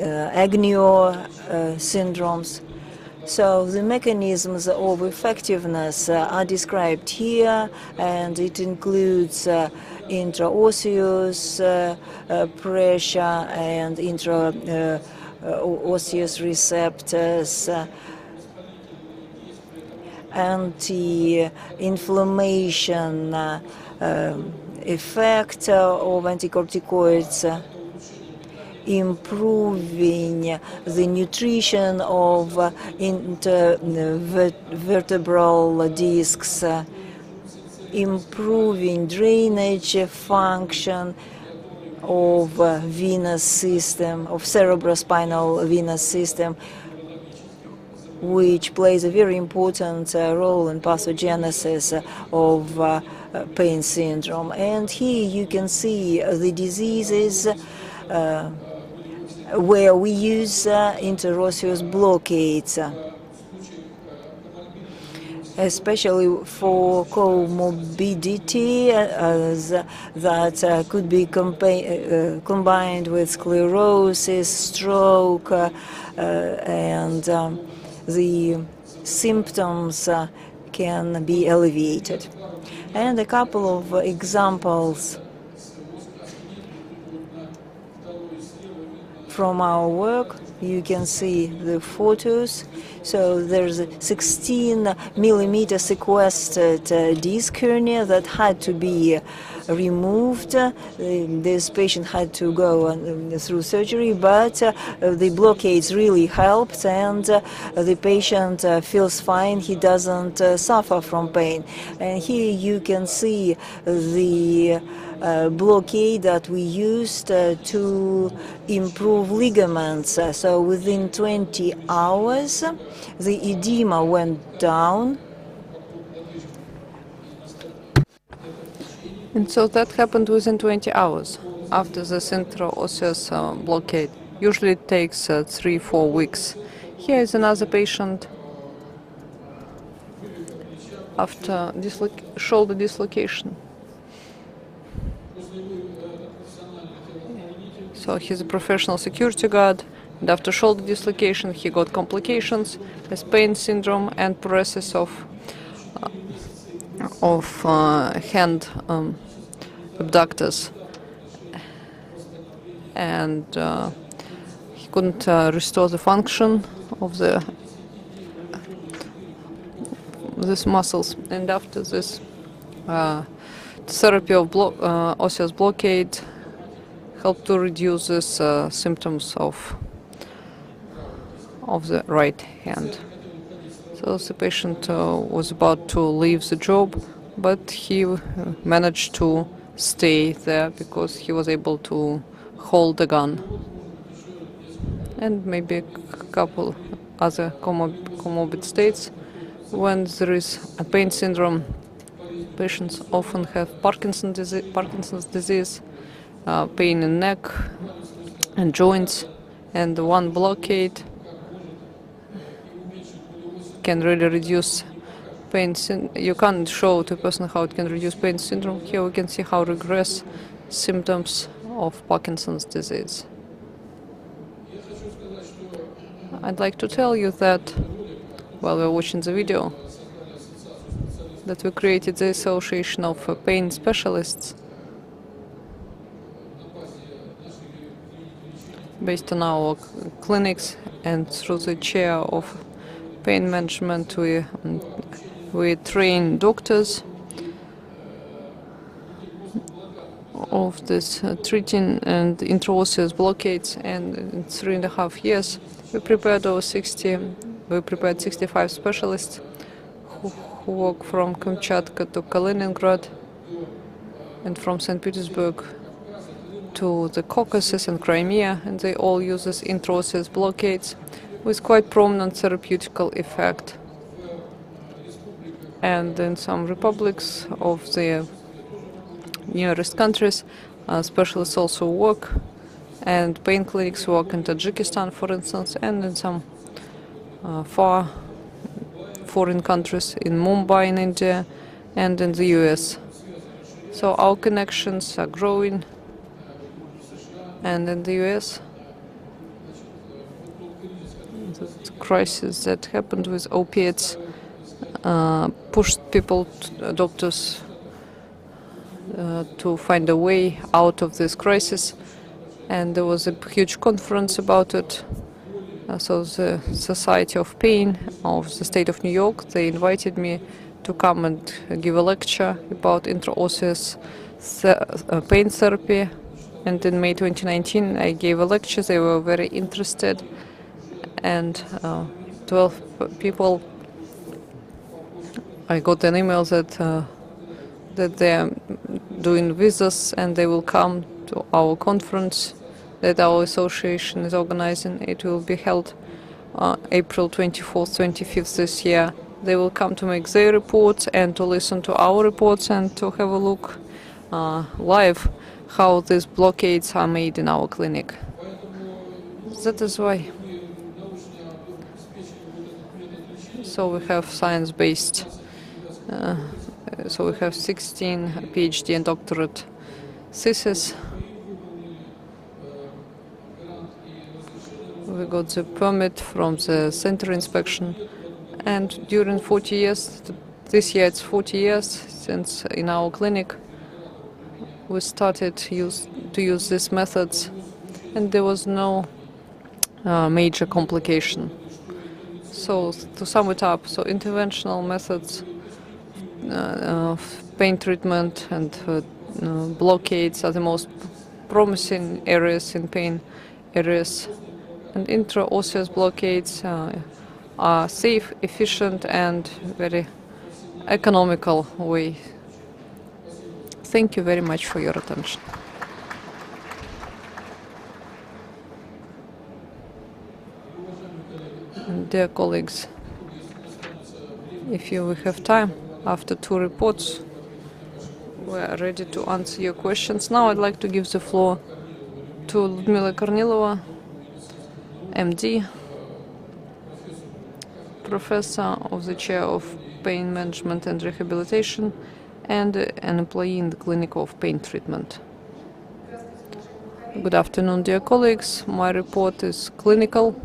agnew syndromes. So the mechanisms of effectiveness are described here, and it includes intraosseous pressure and intraosseous receptors, anti-inflammation effect of anticorticoids, improving the nutrition of intervertebral discs, improving drainage function of venous system, of cerebrospinal venous system, which plays a very important role in pathogenesis of pain syndrome. And here you can see the diseases where we use interosseous blockades, especially for comorbidity that could be combined with sclerosis, stroke, and the symptoms can be alleviated. And a couple of examples from our work. You can see the photos. So there's a 16-millimeter sequestered disc hernia that had to be removed. This patient had to go through surgery, but the blockades really helped, and the patient feels fine. He doesn't suffer from pain. And here you can see the blockade that we used to improve ligaments. So within 20 hours, the edema went down. And so that happened within 20 hours after the intraosseous blockade. Usually it takes 3-4 weeks. Here is another patient after shoulder dislocation. So he's a professional security guard, and after shoulder dislocation he got complications as pain syndrome and paralysis of hand abductors, and he couldn't restore the function of these muscles. And after this therapy of osseous blockade helped to reduce these symptoms of the right hand. So the patient was about to leave the job, but he managed to stay there because he was able to hold a gun. And maybe a couple other comorbid states. When there is a pain syndrome, patients often have Parkinson's disease, pain in neck and joints, and one blockade can really reduce pain. You can't show to a person how it can reduce pain syndrome. Here we can see how regress symptoms of Parkinson's disease. I'd like to tell you that while we're watching the video, that we created the Association of Pain Specialists based on our clinics, and through the chair of pain management we train doctors of this treating and intraosseous blockades, and in 3.5 years we prepared 65 specialists who work from Kamchatka to Kaliningrad and from St. Petersburg to the Caucasus and Crimea, and they all use these intraosseous blockades with quite prominent therapeutical effect. And in some republics of the nearest countries, specialists also work, and pain clinics work in Tajikistan, for instance, and in some far foreign countries, in Mumbai in India and in the US. So our connections are growing, and in the US the crisis that happened with opiates pushed doctors to find a way out of this crisis, and there was a huge conference about it. So the Society of Pain of the state of New York, they invited me to come and give a lecture about intraosseous pain therapy, and in May 2019 I gave a lecture. They were very interested, and 12 people, I got an email that they're doing visas and they will come to our conference that our association is organizing. It will be held April 24th, 25th this year. They will come to make their reports and to listen to our reports and to have a look live how these blockades are made in our clinic. That is why. So we have science-based, so we have 16 PhD and doctorate theses. We got the permit from the center inspection, and during 40 years, this year it's 40 years since in our clinic we started to use these methods, and there was no major complication. So to sum it up, so interventional methods of pain treatment and blockades are the most promising areas in pain areas, and intraosseous blockades are safe, efficient and very economical way. Thank you very much for your attention. And dear colleagues, if you have time, after 2 reports, we are ready to answer your questions. Now I'd like to give the floor to Ludmila Kornilova MD, professor of the chair of pain management and rehabilitation, and an employee in the clinic of pain treatment. Good afternoon, dear colleagues. My report is clinical.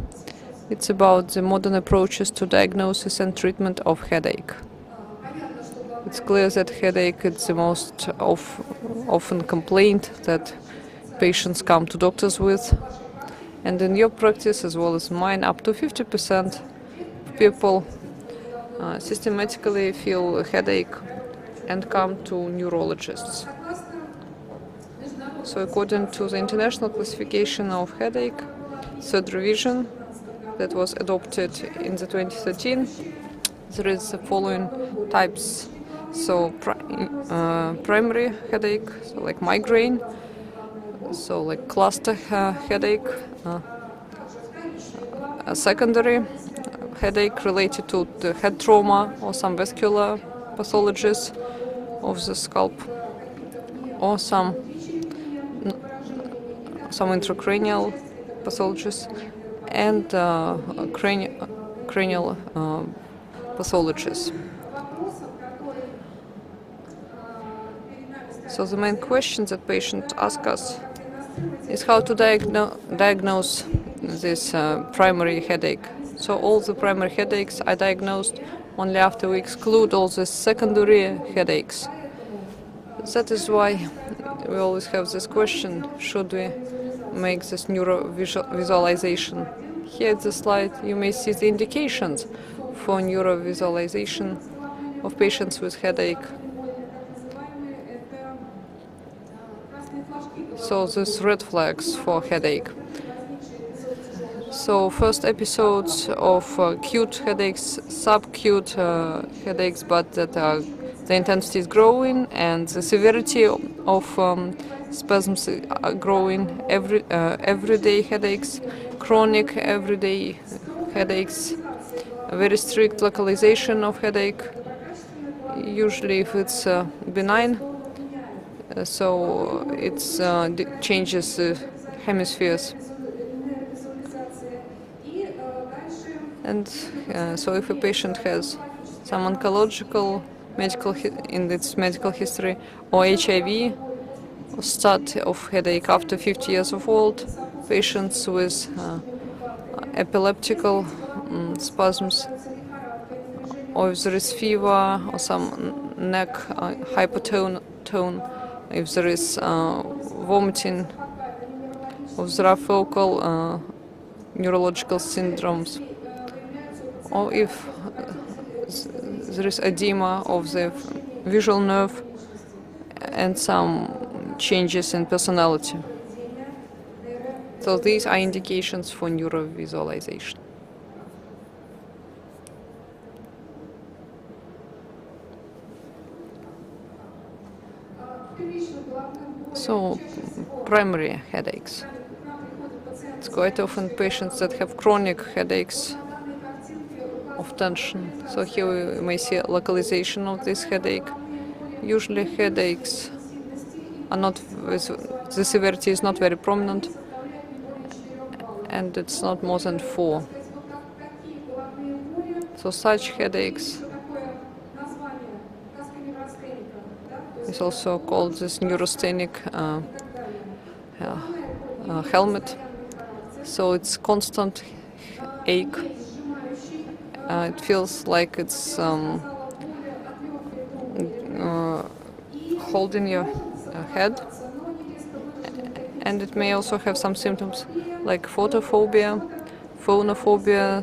It's about the modern approaches to diagnosis and treatment of headache. It's clear that headache is the most often complaint that patients come to doctors with. And in your practice, as well as mine, up to 50% of people systematically feel a headache and come to neurologists. So according to the International Classification of Headache, third revision that was adopted in the 2013, there is the following types. So primary headache, so like migraine, so like cluster headache, a secondary headache related to the head trauma or some vascular pathologies of the scalp, or some intracranial pathologies, and cranial pathologies. So the main question that patients ask us is how to diagnose this primary headache. So all the primary headaches are diagnosed only after we exclude all the secondary headaches. That is why we always have this question, should we make this neurovisualization? Here at the slide you may see the indications for neurovisualization of patients with headache. So these red flags for headache. So first episodes of acute headaches, subacute headaches, but that the intensity is growing and the severity of spasms are growing. Everyday headaches, chronic everyday headaches, a very strict localization of headache, usually if it's benign. So it changes hemispheres. And so if a patient has some oncological in its medical history, or HIV, or start of headache after 50 years of old, patients with epileptical spasms, or if there is fever or some neck hypotone, if there is vomiting, or there are focal neurological syndromes, or if there is edema of the visual nerve and some changes in personality. So these are indications for neurovisualization. So primary headaches. It's quite often patients that have chronic headaches of tension. So here we may see a localization of this headache. Usually headaches are not, the severity is not very prominent, and it's not more than 4. So such headaches is also called this neurasthenic helmet. So it's constant ache. It feels like it's holding your head, and it may also have some symptoms like photophobia, phonophobia,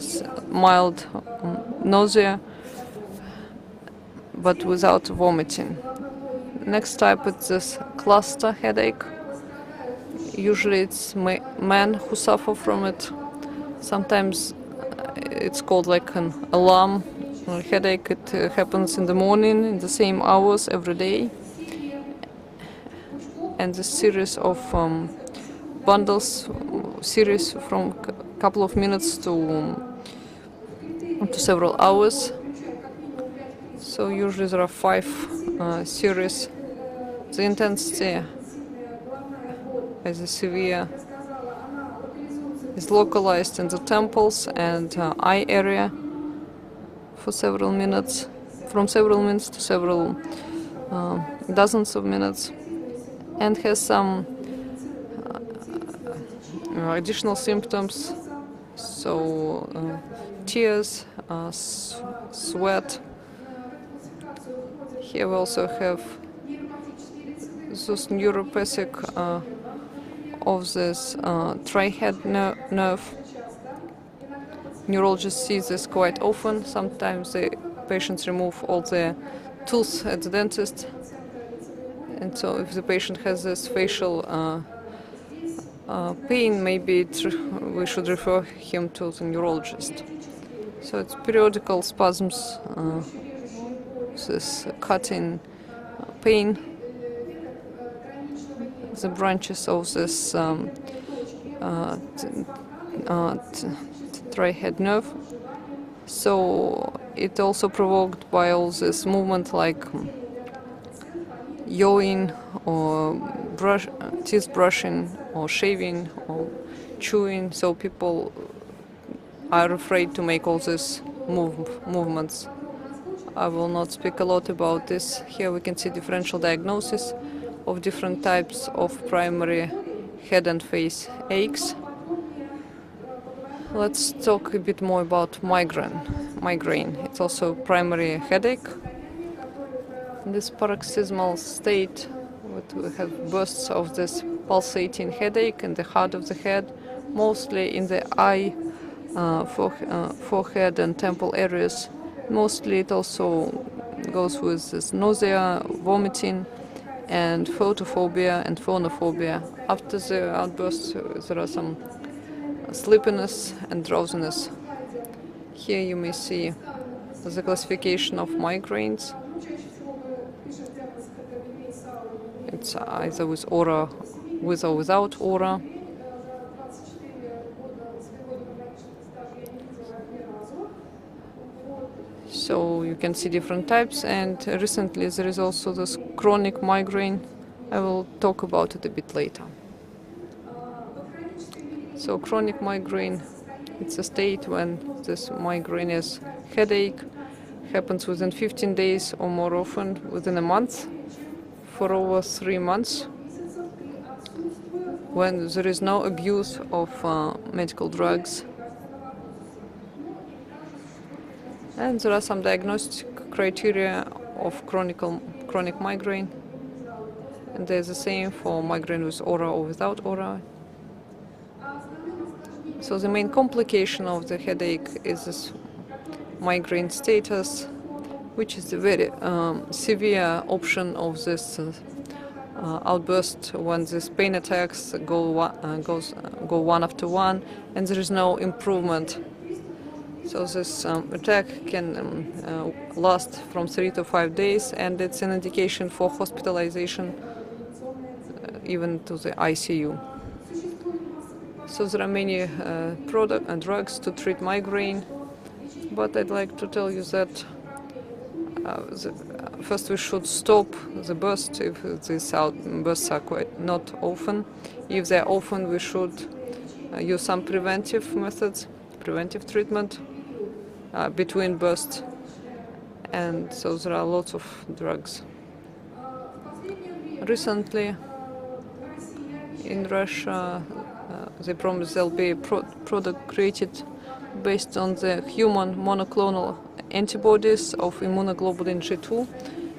mild nausea, but without vomiting. Next type is this cluster headache. Usually it's men who suffer from it. Sometimes it's called like an alarm headache. It happens in the morning in the same hours every day. And the series of bundles, series from a couple of minutes to several hours. So usually there are 5 series. The intensity is severe is localized in the temples and eye area for several minutes, from several minutes to several dozens of minutes, and has some additional symptoms, so tears, sweat. Here we also have this neuropathic of this trihead nerve. Neurologists see this quite often. Sometimes the patients remove all the tooth at the dentist, and so if the patient has this facial pain, maybe we should refer him to the neurologist. So it's periodical spasms, this cutting pain, the branches of this trihead nerve. So it also provoked by all this movement like yawing or teeth brushing or shaving or chewing. So people are afraid to make all these movements. I will not speak a lot about this. Here we can see differential diagnosis of different types of primary head and face aches. Let's talk a bit more about migraine. It's also primary headache. In this paroxysmal state, we have bursts of this pulsating headache in the heart of the head, mostly in the eye, forehead and temple areas. Mostly it also goes with this nausea, vomiting, and photophobia and phonophobia. After the outbursts, there are some sleepiness and drowsiness. Here you may see the classification of migraines. It's either with aura, with or without aura. So you can see different types, and recently there is also this chronic migraine. I will talk about it a bit later. So chronic migraine, it's a state when this migrainous headache happens within 15 days or more often within a month for over 3 months, when there is no abuse of medical drugs. And there are some diagnostic criteria of chronic migraine, and they're the same for migraine with aura or without aura. So the main complication of the headache is this migraine status, which is the very severe option of this outburst when these pain attacks go one after one, and there is no improvement. So this attack can last from 3 to 5 days, and it's an indication for hospitalization, even to the ICU. So there are many products and drugs to treat migraine, but I'd like to tell you that first we should stop the burst if these outbursts are quite not often. If they're often, we should use some preventive methods, preventive treatment between bursts, and so there are lots of drugs. Recently in Russia they promised there'll be a product created based on the human monoclonal antibodies of immunoglobulin G2,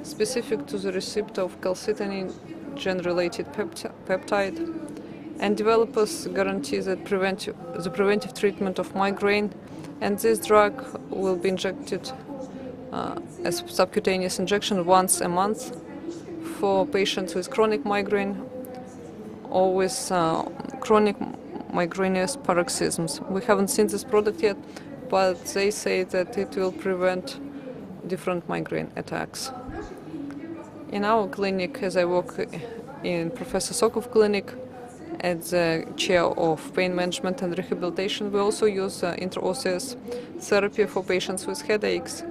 specific to the receptor of calcitonin gene-related peptide, and developers guarantee that the preventive treatment of migraine, and this drug will be injected as subcutaneous injection once a month for patients with chronic migraine or with chronic migrainous paroxysms. We haven't seen this product yet, but they say that it will prevent different migraine attacks. In our clinic, as I work in Professor Sokov clinic as the chair of pain management and rehabilitation, we also use intraosseous therapy for patients with headaches,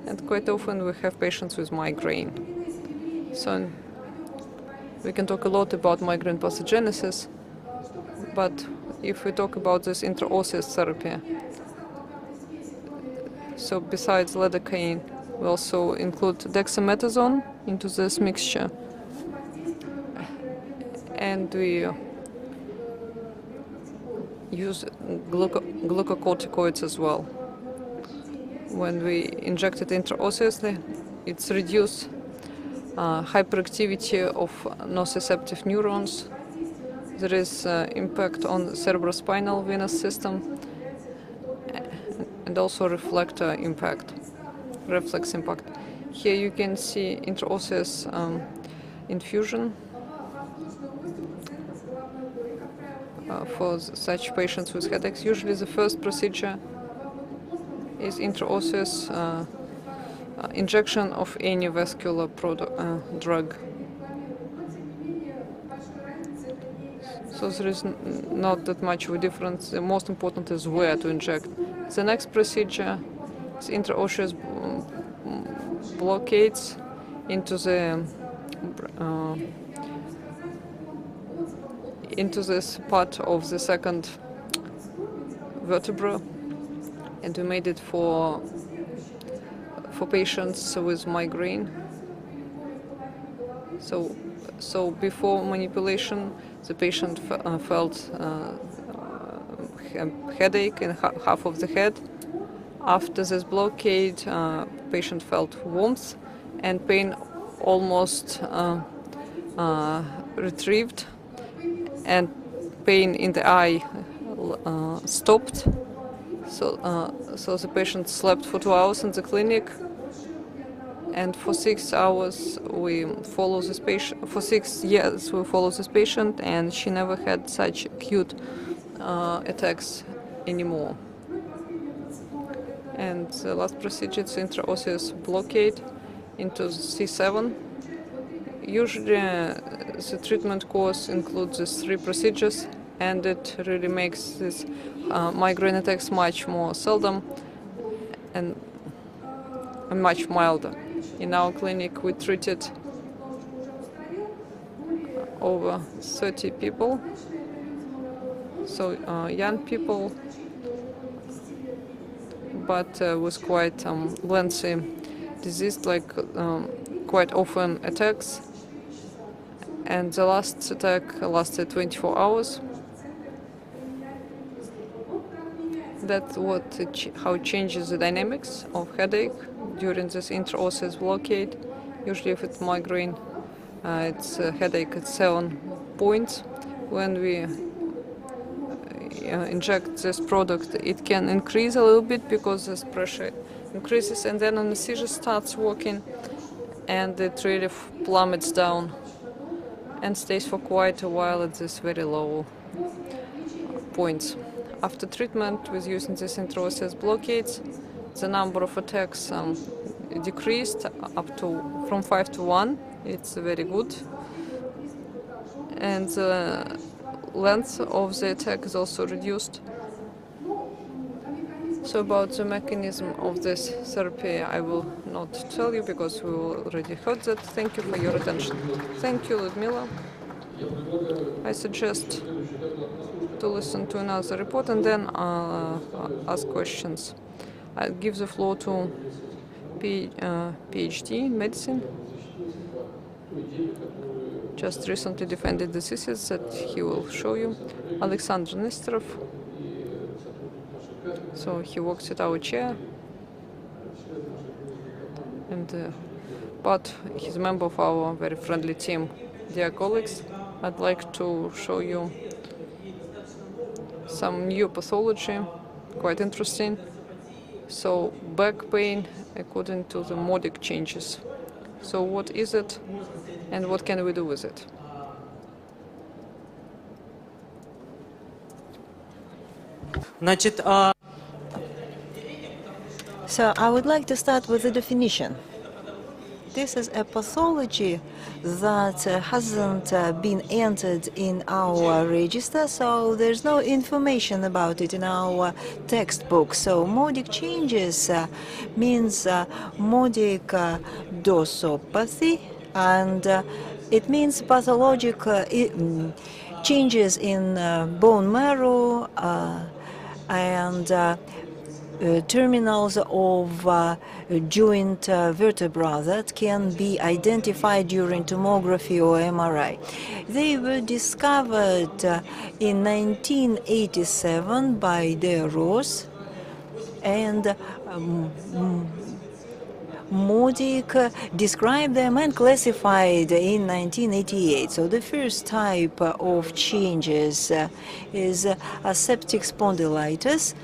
and quite often we have patients with migraine. So we can talk a lot about migraine pathogenesis, but if we talk about this intraosseous therapy, so besides lidocaine, we also include dexamethasone into this mixture, and we use glucocorticoids as well. When we inject it intraosseously, it's reduced hyperactivity of nociceptive neurons. There is impact on the cerebrospinal venous system, and also reflex impact. Here you can see intraosseous infusion for such patients with headaches. Usually the first procedure is intraosseous injection of any vascular drug. So there is not that much of a difference. The most important is where to inject. The next procedure is intraosseous blockades into this part of the second vertebra, and we made it for patients with migraine. So before manipulation, the patient felt headache in half of the head. After this blockade, patient felt warmth and pain almost retrieved, and pain in the eye stopped. So the patient slept for 2 hours in the clinic, and for 6 hours we follow this patient. For 6 years we follow this patient, and she never had such acute attacks anymore. And the last procedure is intraosseous blockade into C7. Usually the treatment course includes these 3 procedures, and it really makes this migraine attacks much more seldom and much milder. In our clinic we treated over 30 people, so young people, but with quite lengthy disease, like quite often attacks, and the last attack lasted 24 hours. That's how it changes the dynamics of headache during this intraosseous blockade. Usually if it's migraine, it's a headache at 7 points. When we inject this product, it can increase a little bit because this pressure increases, and then anesthesia starts working, and it really plummets down and stays for quite a while at this very low points. After treatment with using these intraosseous blockades, the number of attacks decreased from 5 to 1. It's very good, and the length of the attack is also reduced. So about the mechanism of this therapy I will not tell you because we already heard that. Thank you for your attention. Thank you, Ludmila. I suggest to listen to another report and then ask questions. I'll give the floor to PhD in medicine. Just recently defended the thesis that he will show you. Alexander Nesterov. So he works at our chair, and but he's a member of our very friendly team. Dear colleagues, I'd like to show you some new pathology, quite interesting. So back pain according to the modic changes. So what is it and what can we do with it? So I would like to start with the definition. This is a pathology that hasn't been entered in our register, so there's no information about it in our textbook. So modic changes means modic dorsopathy, and it means pathologic changes in bone marrow and terminals of joint vertebra that can be identified during tomography or MRI. They were discovered in 1987 by De Roos, and Modic described them and classified in 1988. So the first type of changes is aseptic spondylitis.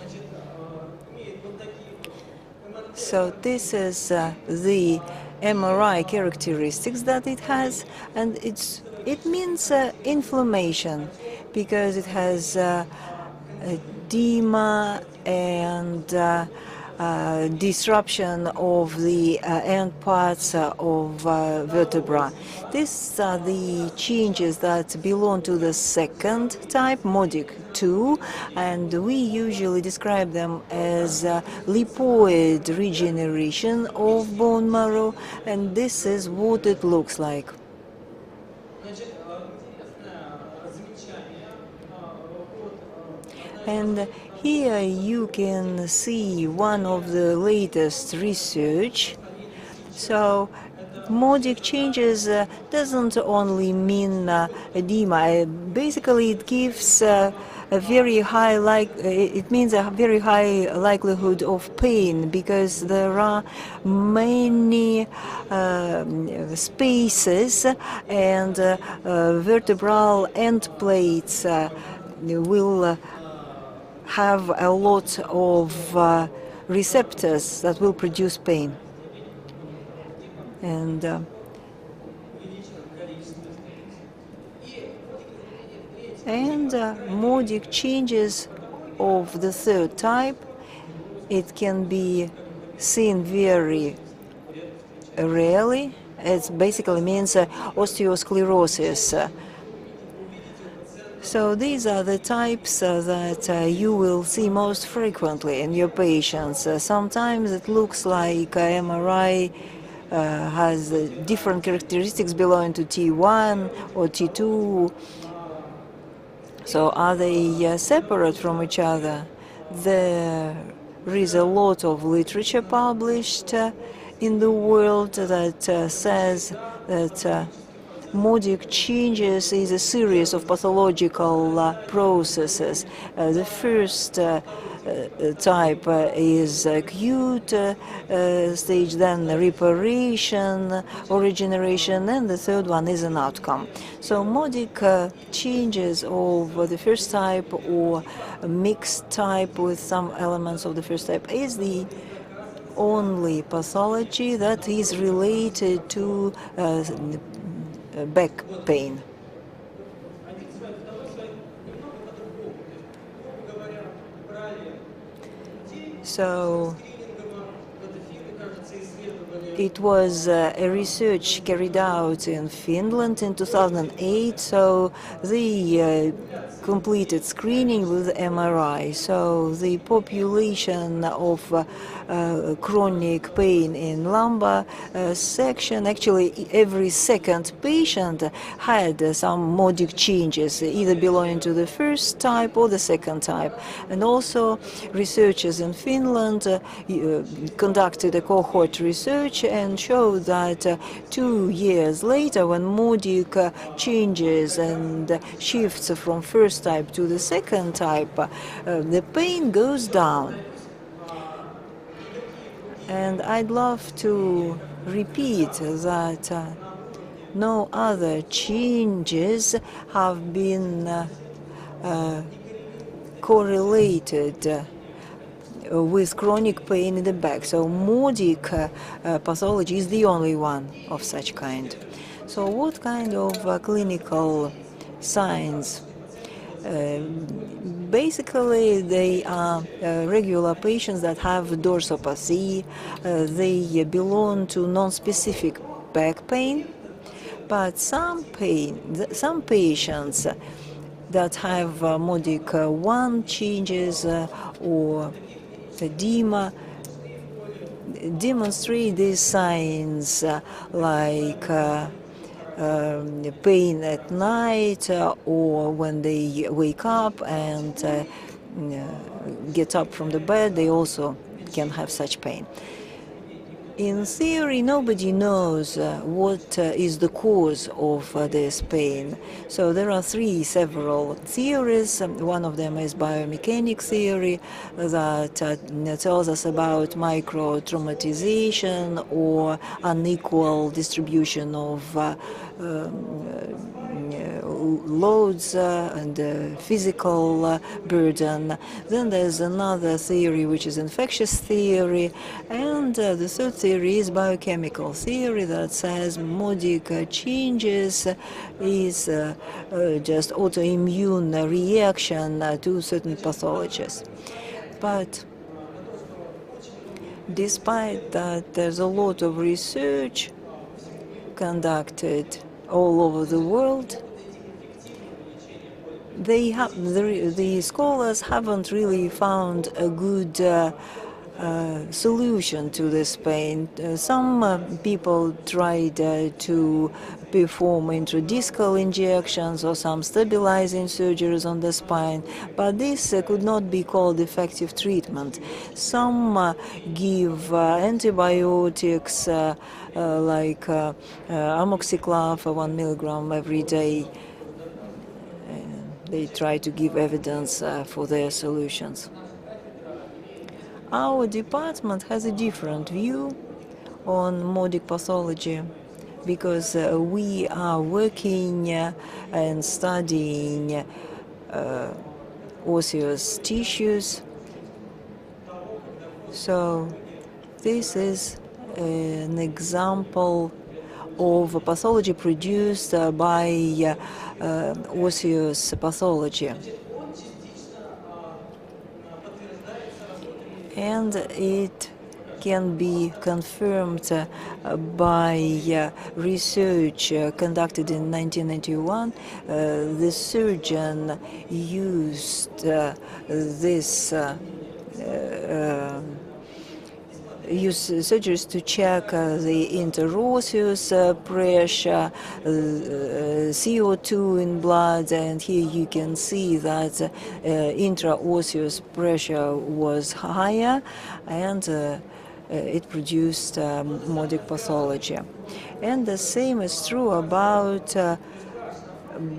So this is the MRI characteristics that it has, and it means inflammation because it has edema and disruption of the end parts of vertebra. These are the changes that belong to the second type, Modic 2, and we usually describe them as lipoid regeneration of bone marrow, and this is what it looks like. And here you can see one of the latest research. So Modic changes doesn't only mean edema. Basically, it gives a very high it means a very high likelihood of pain because there are many spaces and vertebral end plates will have a lot of receptors that will produce pain. And Modic changes of the third type, it can be seen very rarely. It basically means osteosclerosis. So these are the types that you will see most frequently in your patients. Sometimes it looks like MRI has different characteristics belonging to T1 or T2. So are they separate from each other? There is a lot of literature published in the world that says that Modic changes is a series of pathological processes. The first type is acute stage, then reparation or regeneration, and the third one is an outcome. So Modic changes of the first type or a mixed type with some elements of the first type is the only pathology that is related to back pain. So it was a research carried out in Finland in 2008, so they completed screening with MRI. So the population of chronic pain in lumbar section, actually every second patient had some Modic changes, either belonging to the first type or the second type. And also researchers in Finland conducted a cohort research and showed that 2 years later, when Modic changes and shifts from first type to the second type, the pain goes down. And I'd love to repeat that no other changes have been correlated with chronic pain in the back. So Modic pathology is the only one of such kind. So what kind of clinical signs? Basically, they are regular patients that have dorsopathy. They belong to non-specific back pain, but some patients that have Modic 1 changes or edema demonstrate these signs like pain at night or when they wake up and get up from the bed, they also can have such pain. In theory, nobody knows what is the cause of this pain. So there are several theories. One of them is biomechanic theory that tells us about micro-traumatization or unequal distribution of loads and physical burden. Then there's another theory which is infectious theory, and the third theory is biochemical theory that says modic changes is just autoimmune reaction to certain pathologies. But despite that, there's a lot of research conducted all over the world. The scholars haven't really found a good solution to this pain. Some people tried to perform intradiscal injections or some stabilizing surgeries on the spine, but this could not be called effective treatment. Some give antibiotics like amoxiclav 1 milligram every day. They try to give evidence for their solutions. Our department has a different view on modic pathology because we are working and studying osseous tissues. So this is an example of pathology produced by osseous pathology. And it can be confirmed by research conducted in 1991. The surgeon used use surgeries to check the interosseous pressure, CO2 in blood, and here you can see that intraosseous pressure was higher, and it produced modic pathology. And the same is true about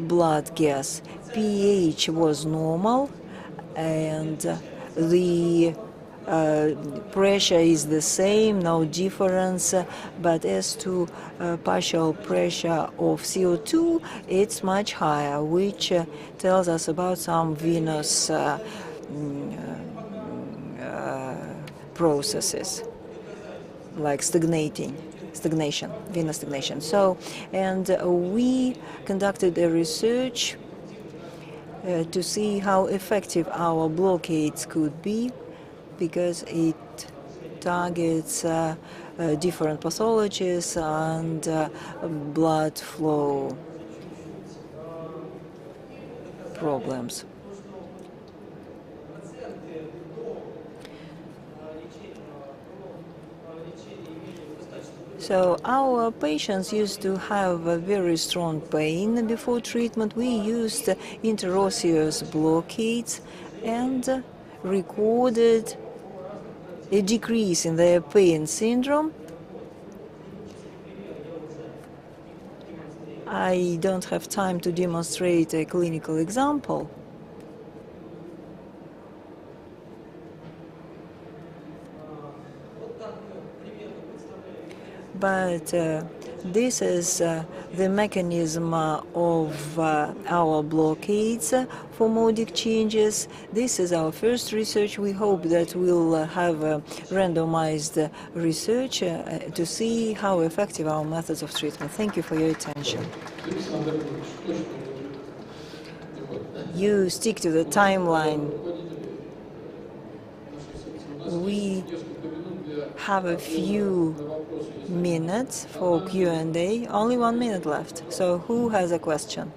blood gas. pH was normal, and the pressure is the same, no difference, but as to partial pressure of CO2, it's much higher, which tells us about some venous processes, like stagnation, venous stagnation. So, and we conducted a research to see how effective our blockades could be, because it targets different pathologies and blood flow problems. So our patients used to have a very strong pain before treatment. We used interosseous blockades and recorded a decrease in their pain syndrome. I don't have time to demonstrate a clinical example, but this is the mechanism of our blockades for modic changes. This is our first research. We hope that we'll have randomized research to see how effective our methods of treatment. Thank you for your attention. You stick to the timeline. We have a few minutes for Q&A. Only 1 minute left. So who has a question?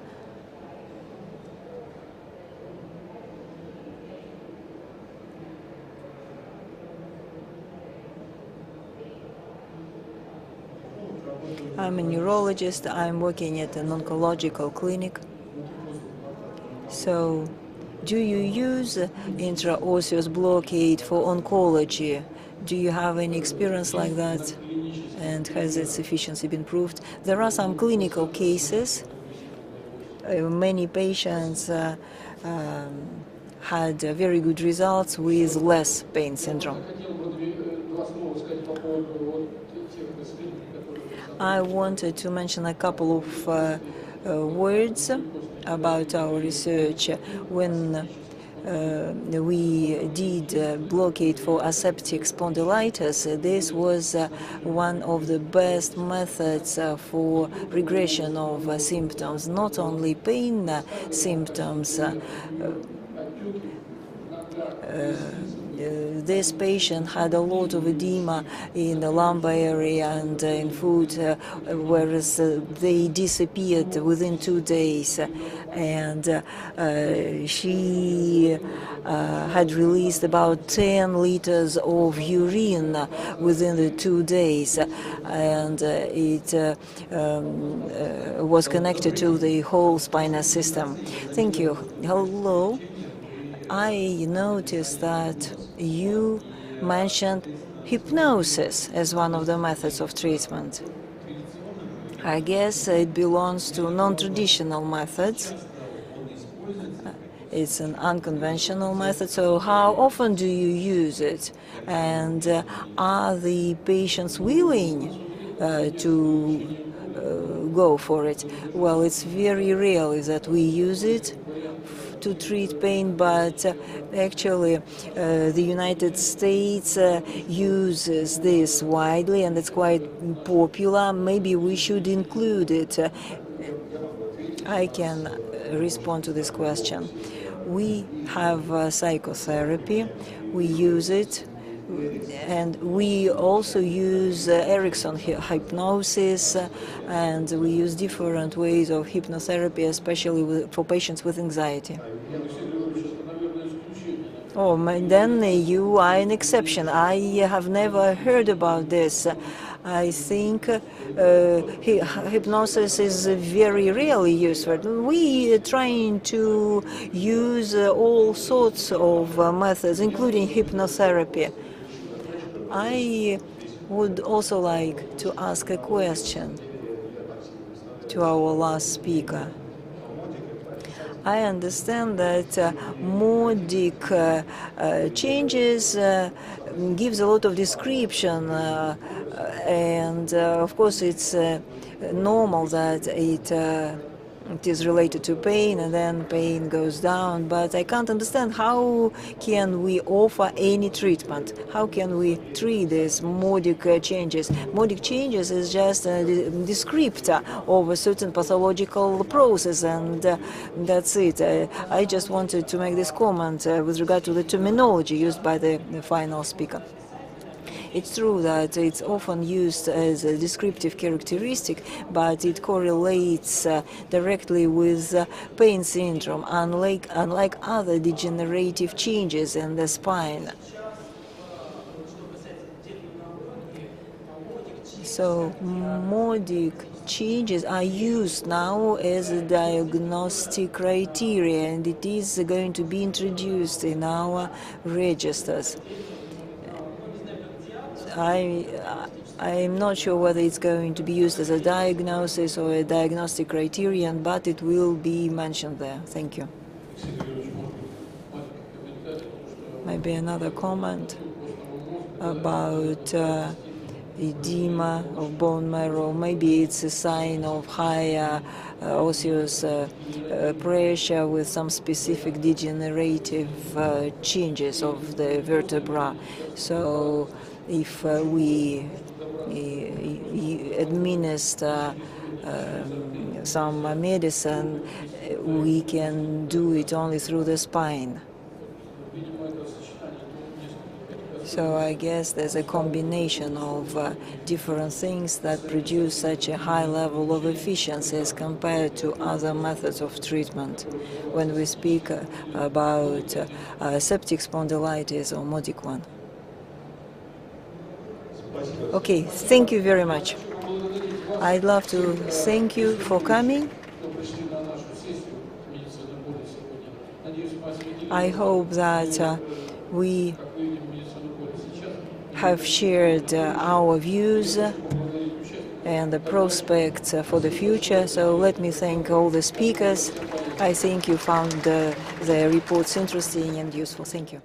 I'm a neurologist. I'm working at an oncological clinic. So, do you use intraosseous blockade for oncology? Do you have any experience like that? And has its efficiency been proved? There are some clinical cases. Many patients had very good results with less pain syndrome. I wanted to mention a couple of words about our research. When we did blockade for aseptic spondylitis, this was one of the best methods for regression of symptoms, not only pain symptoms. This patient had a lot of edema in the lumbar area and in foot, whereas they disappeared within 2 days. And she had released about 10 liters of urine within the 2 days, and it was connected to the whole spinal system. Thank you. Hello. I noticed that you mentioned hypnosis as one of the methods of treatment. I guess it belongs to non-traditional methods. It's an unconventional method, so how often do you use it? And are the patients willing to go for it? Well, it's very rare that we use it to treat pain, but actually the United States uses this widely and it's quite popular. Maybe we should include it. I can respond to this question. We have psychotherapy, we use it, and we also use Erickson hypnosis, and we use different ways of hypnotherapy, especially for patients with anxiety. Oh, then you are an exception. I have never heard about this. I think hypnosis is very rarely used for it. We are trying to use all sorts of methods, including hypnotherapy. I would also like to ask a question to our last speaker. I understand that modic changes gives a lot of description, and of course it's normal that it is related to pain, and then pain goes down. But I can't understand how can we offer any treatment? How can we treat these modic changes? Modic changes is just a descriptor of a certain pathological process, and that's it. I just wanted to make this comment with regard to the terminology used by the final speaker. It's true that it's often used as a descriptive characteristic, but it correlates directly with pain syndrome, unlike other degenerative changes in the spine. So modic changes are used now as a diagnostic criteria, and it is going to be introduced in our registers. I'm not sure whether it's going to be used as a diagnosis or a diagnostic criterion, but it will be mentioned there. Thank you. Maybe another comment about edema of bone marrow. Maybe it's a sign of higher osseous pressure with some specific degenerative changes of the vertebra. So if we administer some medicine, we can do it only through the spine. So I guess there's a combination of different things that produce such a high level of efficiency as compared to other methods of treatment when we speak about septic spondylitis or modic one. Okay, thank you very much. I'd love to thank you for coming. I hope that we have shared our views and the prospects for the future. So let me thank all the speakers. I think you found the reports interesting and useful. Thank you.